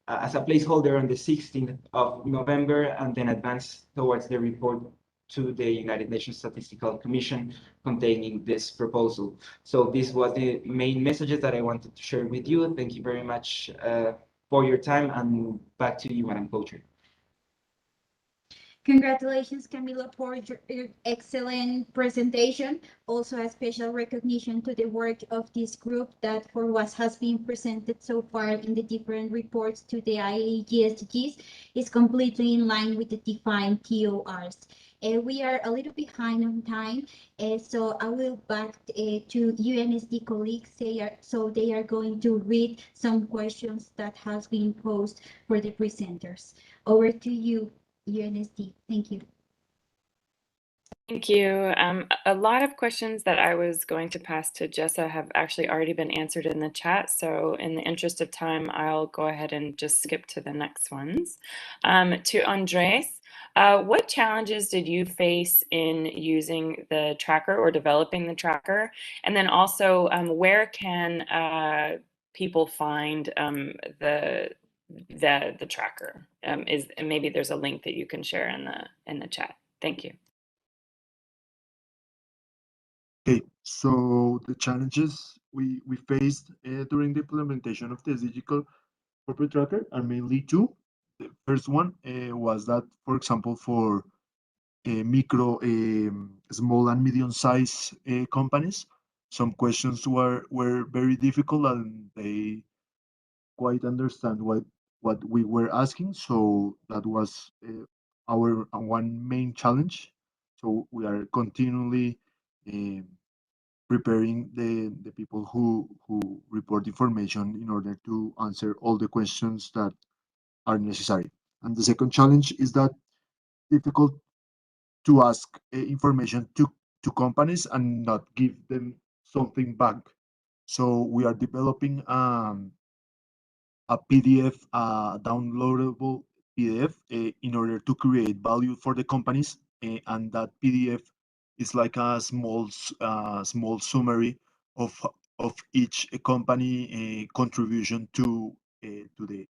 as a placeholder on the 16th of November, and then advance towards the report to the United Nations Statistical Commission containing this proposal. So this was the main messages that I wanted to share with you. Thank you very much for your time, and back to you, Madam Co-Chair. Congratulations, Camilo, for your excellent presentation. Also, a special recognition to the work of this group that for what has been presented so far in the different reports to the IAEG-SDGs is completely in line with the defined TORs. We are a little behind on time, so I will back to UNSD colleagues. They are going to read some questions that has been posed for the presenters. Over to you, UNSD. Thank you. Thank you. A lot of questions that I was going to pass to Jessa have actually already been answered in the chat. So in the interest of time, I'll go ahead and just skip to the next ones. To Andres, what challenges did you face in using the tracker or developing the tracker? And then also, where can people find the tracker? And maybe there's a link that you can share in the chat. Thank you. Okay, so the challenges we faced during the implementation of the SDG corporate tracker are mainly 2. The first one was that, for example, for micro, small and medium-sized companies, some questions were very difficult, and they quite understand what we were asking. So that was our one main challenge. So we are continually preparing the people who report information in order to answer all the questions that are necessary. And the second challenge is that difficult to ask information to companies and not give them something back. So we are developing a PDF, downloadable PDF, in order to create value for the companies, and that PDF is like a small summary of each company contribution to the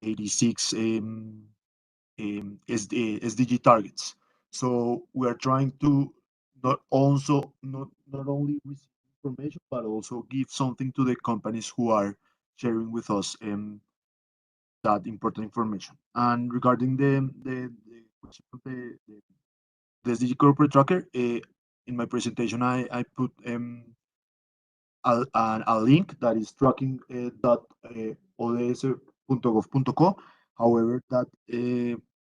86 SDG targets. So we are trying to not only receive information but also give something to the companies who are sharing with us that important information. And regarding the question of the SDG corporate tracker, in my presentation I put a link that is tracking .ods.gov.co. However, that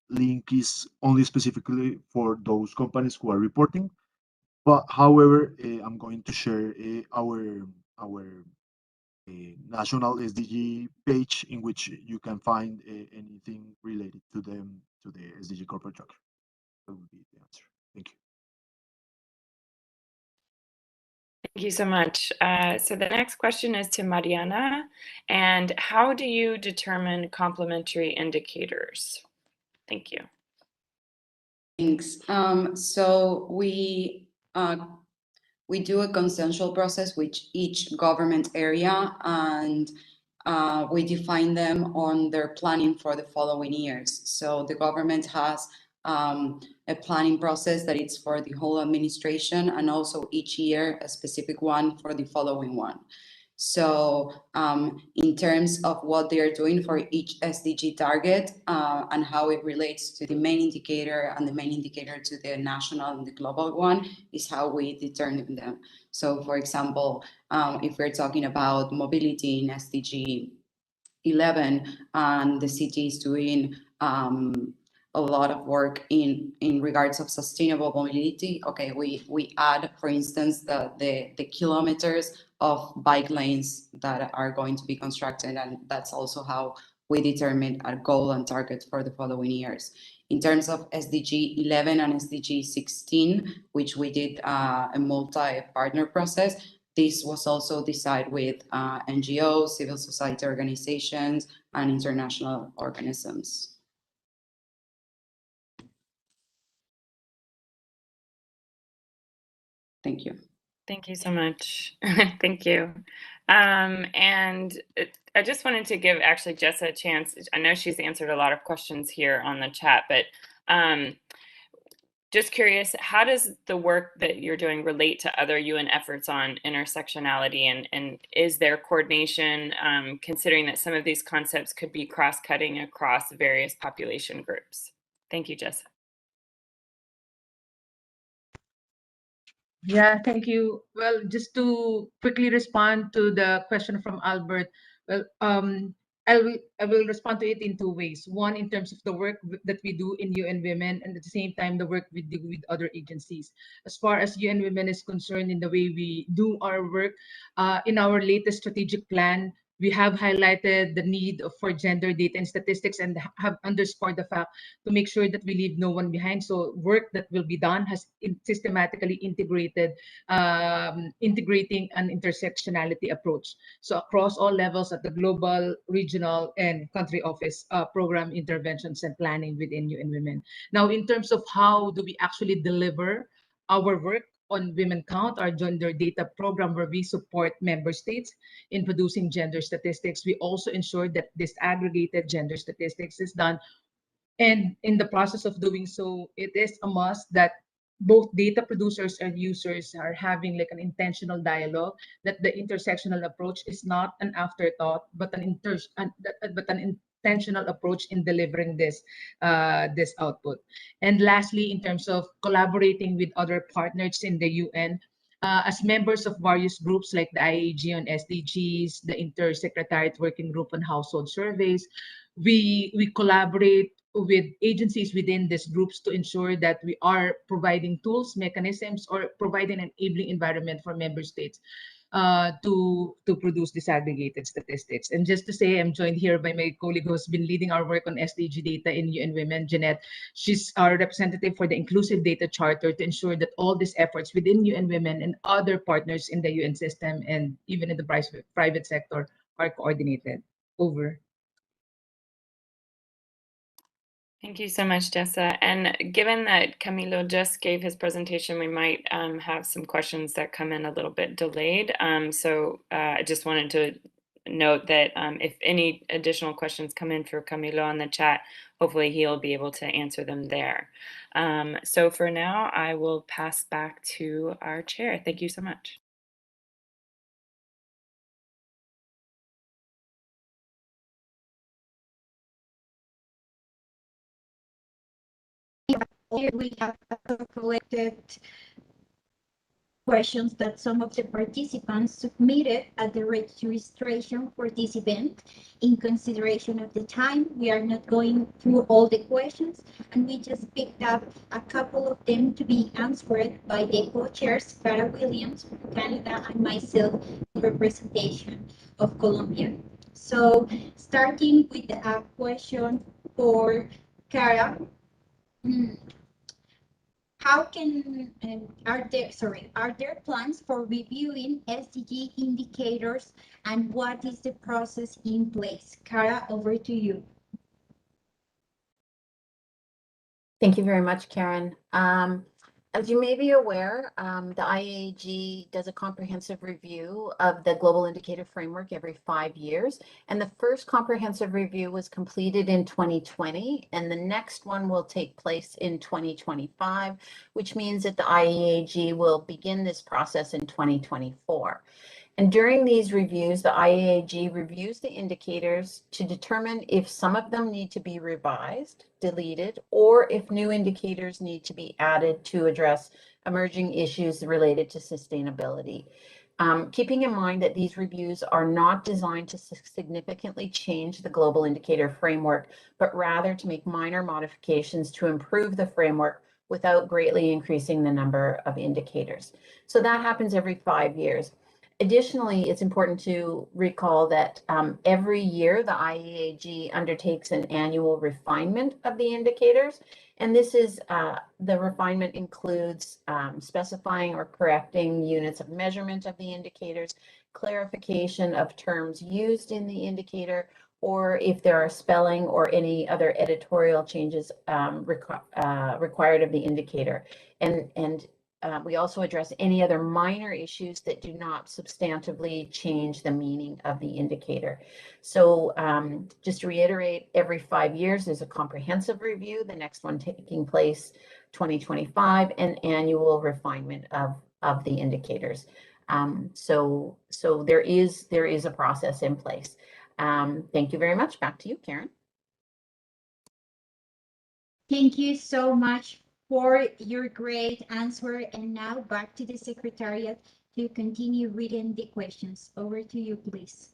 link is only specifically for those companies who are reporting. But however, I'm going to share our national SDG page in which you can find anything related to the SDG corporate tracker. That would be the answer. Thank you. Thank you so much. So the next question is to Mariana. And how do you determine complementary indicators? Thank you. Thanks. So we do a consensual process with each government area, and we define them on their planning for the following years. So the government has a planning process that it's for the whole administration, and also each year a specific one for the following one. So in terms of what they are doing for each SDG target and how it relates to the main indicator and the main indicator to the national and the global one is how we determine them. So for example, if we're talking about mobility in SDG 11 and the city is doing a lot of work in regards of sustainable mobility, okay, we add, for instance, the kilometers of bike lanes that are going to be constructed, and that's also how we determine our goal and target for the following years. In terms of SDG 11 and SDG 16, which we did a multi-partner process, this was also decided with NGOs, civil society organizations, and international organisms. Thank you. Thank you so much. Thank you. And I just wanted to give actually Jessa a chance. I know she's answered a lot of questions here on the chat, but just curious, how does the work that you're doing relate to other UN efforts on intersectionality, and is there coordination, considering that some of these concepts could be cross-cutting across various population groups? Thank you, Jessa. Yeah, thank you. Well, just to quickly respond to the question from Albert, well, I will respond to it in two ways. One, in terms of the work that we do in UN Women, and at the same time, the work we do with other agencies. As far as UN Women is concerned, in the way we do our work, in our latest strategic plan, we have highlighted the need for gender data and statistics, and have underscored the fact to make sure that we leave no one behind. So work that will be done has systematically integrating an intersectionality approach. So across all levels at the global, regional, and country office, program interventions and planning within UN Women. Now, in terms of how do we actually deliver our work on Women Count, our gender data program, where we support member states in producing gender statistics, we also ensure that this aggregated gender statistics is done. And in the process of doing so, it is a must that both data producers and users are having like an intentional dialogue, that the intersectional approach is not an afterthought, but an intentional approach in delivering this output. And lastly, in terms of collaborating with other partners in the UN, as members of various groups like the IAEG on SDGs, the Inter-Secretariat Working Group on Household Surveys, we collaborate with agencies within these groups to ensure that we are providing tools, mechanisms, or providing an enabling environment for member states to produce disaggregated statistics. And just to say, I'm joined here by my colleague who's been leading our work on SDG data in UN Women, Jeanette. She's our representative for the Inclusive Data Charter to ensure that all these efforts within UN Women and other partners in the UN system and even in the private sector are coordinated. Over. Thank you so much, Jessa. And given that Camilo just gave his presentation, we might have some questions that come in a little bit delayed. So I just wanted to note that if any additional questions come in for Camilo on the chat, hopefully he'll be able to answer them there. So for now, I will pass back to our chair. Thank you so much. Here we have collected questions that some of the participants submitted at the registration for this event. In consideration of the time, we are not going through all the questions, and we just picked up a couple of them to be answered by the co-chairs, Cara Williams from Canada and myself in representation of Colombia. So starting with a question for Cara. How can are there plans for reviewing SDG indicators, and what is the process in place? Cara, over to you. Thank you very much, Karen. As you may be aware, the IAEG does a comprehensive review of the Global Indicator Framework every 5 years. And the first comprehensive review was completed in 2020, and the next one will take place in 2025, which means that the IAEG will begin this process in 2024. And during these reviews, the IAEG reviews the indicators to determine if some of them need to be revised, deleted, or if new indicators need to be added to address emerging issues related to sustainability. Keeping in mind that these reviews are not designed to significantly change the global indicator framework, but rather to make minor modifications to improve the framework without greatly increasing the number of indicators. So that happens every 5 years. Additionally, it's important to recall that every year the IAEG undertakes an annual refinement of the indicators, and this is the refinement includes specifying or correcting units of measurement of the indicators, clarification of terms used in the indicator, or if there are spelling or any other editorial changes required of the indicator. And we also address any other minor issues that do not substantively change the meaning of the indicator. So just to reiterate, every 5 years there's a comprehensive review, the next one taking place 2025, and annual refinement of the indicators. So there is a process in place. Thank you very much. Back to you, Karen. Thank you so much for your great answer. And now back to the Secretariat to continue reading the questions. Over to you, please.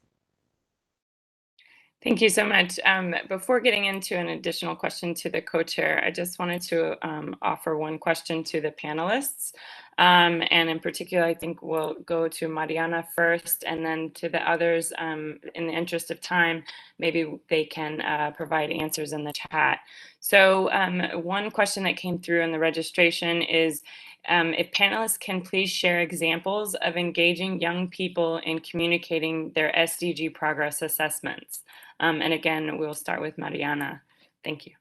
Thank you so much. Before getting into an additional question to the co-chair, I just wanted to offer one question to the panelists. And in particular, I think we'll go to Mariana first, and then to the others. In the interest of time, maybe they can provide answers in the chat. So one question that came through in the registration is, if panelists can please share examples of engaging young people in communicating their SDG progress assessments. And again, we'll start with Mariana. Thank you.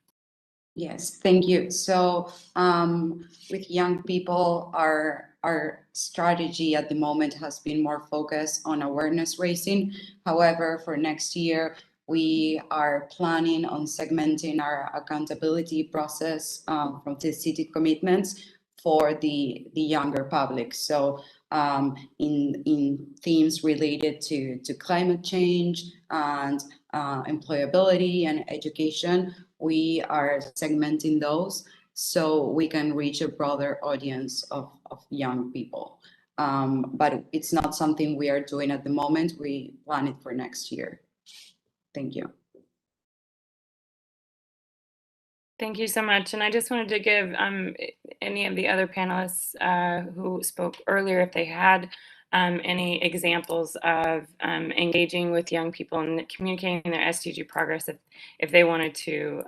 Yes, thank you. So with young people, our strategy at the moment has been more focused on awareness raising. However, for next year, we are planning on segmenting our accountability process from the city commitments for the younger public. So in themes related to climate change and employability and education, we are segmenting those so we can reach a broader audience of young people. but it's not something we are doing at the moment. We plan it for next year. Thank you. Thank you so much. And I just wanted to give any of the other panelists who spoke earlier, if they had any examples of engaging with young people and communicating their SDG progress, if they wanted to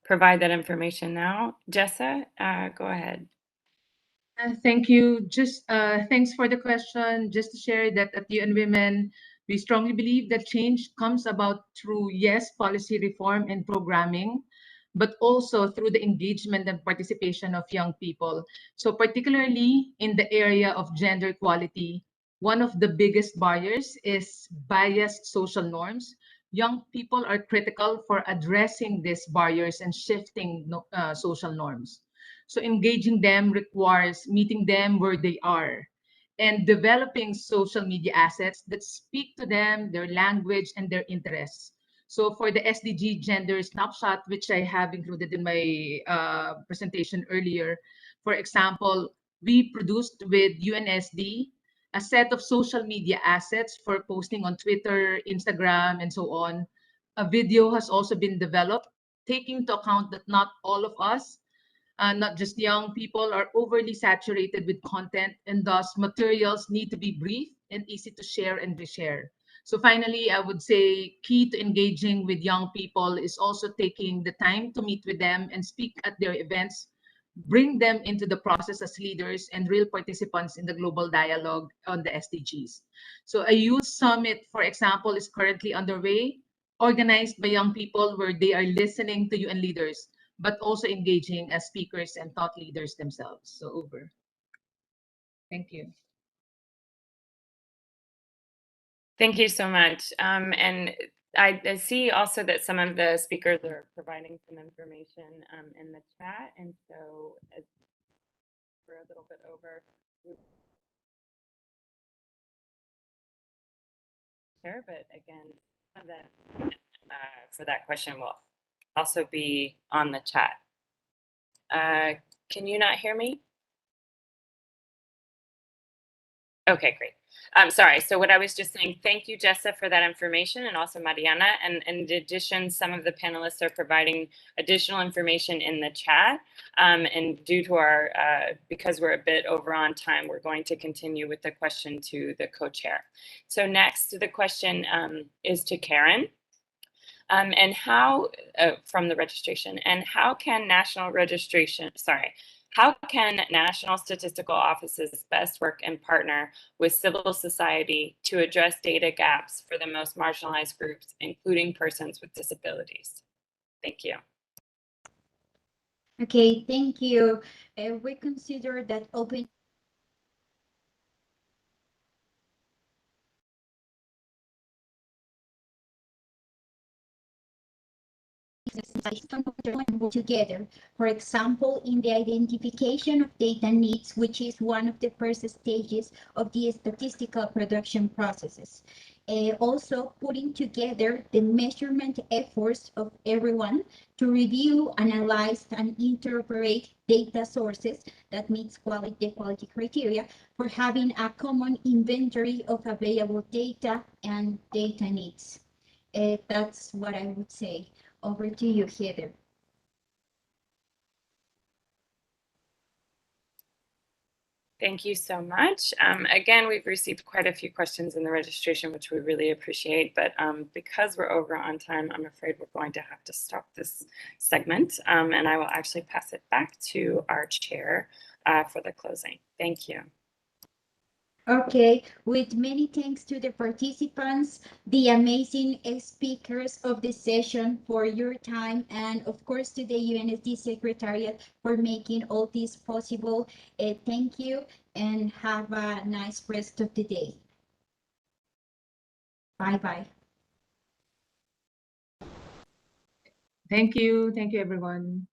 provide that information now. Jessa, go ahead. Thank you. Just thanks for the question. Just to share that at UN Women, we strongly believe that change comes about through, yes, policy reform and programming, but also through the engagement and participation of young people. So particularly in the area of gender equality, one of the biggest barriers is biased social norms. Young people are critical for addressing these barriers and shifting social norms. So engaging them requires meeting them where they are and developing social media assets that speak to them, their language, and their interests. So for the SDG gender snapshot, which I have included in my presentation earlier, for example, we produced with UNSD a set of social media assets for posting on Twitter, Instagram, and so on. A video has also been developed, taking into account that not all of us, not just young people, are overly saturated with content, and thus materials need to be brief and easy to share and reshare. So finally, I would say key to engaging with young people is also taking the time to meet with them and speak at their events, bring them into the process as leaders and real participants in the global dialogue on the SDGs. So a youth summit, for example, is currently underway, organized by young people where they are listening to UN leaders, but also engaging as speakers and thought leaders themselves. So over. Thank you. Thank you so much. And I see also that some of the speakers are providing some information in the chat. And so as we're a little bit over, sure, but again, that for that question will also be on the chat. Can you not hear me? Okay, great. Sorry. So what I was just saying, thank you, Jessa, for that information, and also Mariana. And in addition, some of the panelists are providing additional information in the chat. And due to our, because we're a bit over on time, we're going to continue with the question to the co-chair. So next, the question is to Karen. And how, from the registration, and how can national statistical offices best work and partner with civil society to address data gaps for the most marginalized groups, including persons with disabilities? Thank you. Okay, thank you. We consider that open together. For example, in the identification of data needs, which is one of the first stages of the statistical production processes. Also putting together the measurement efforts of everyone to review, analyze, and interpret data sources that meets quality criteria for having a common inventory of available data and data needs. That's what I would say. Over to you, Heather. Thank you so much. Again, we've received quite a few questions in the registration, which we really appreciate, but because we're over on time, I'm afraid we're going to have to stop this segment, and I will actually pass it back to our chair for the closing. Thank you. Okay, with many thanks to the participants, the amazing speakers of the session for your time, and of course to the UNSD Secretariat for making all this possible. Thank you and have a nice rest of the day. Bye-bye. Thank you. Thank you, everyone.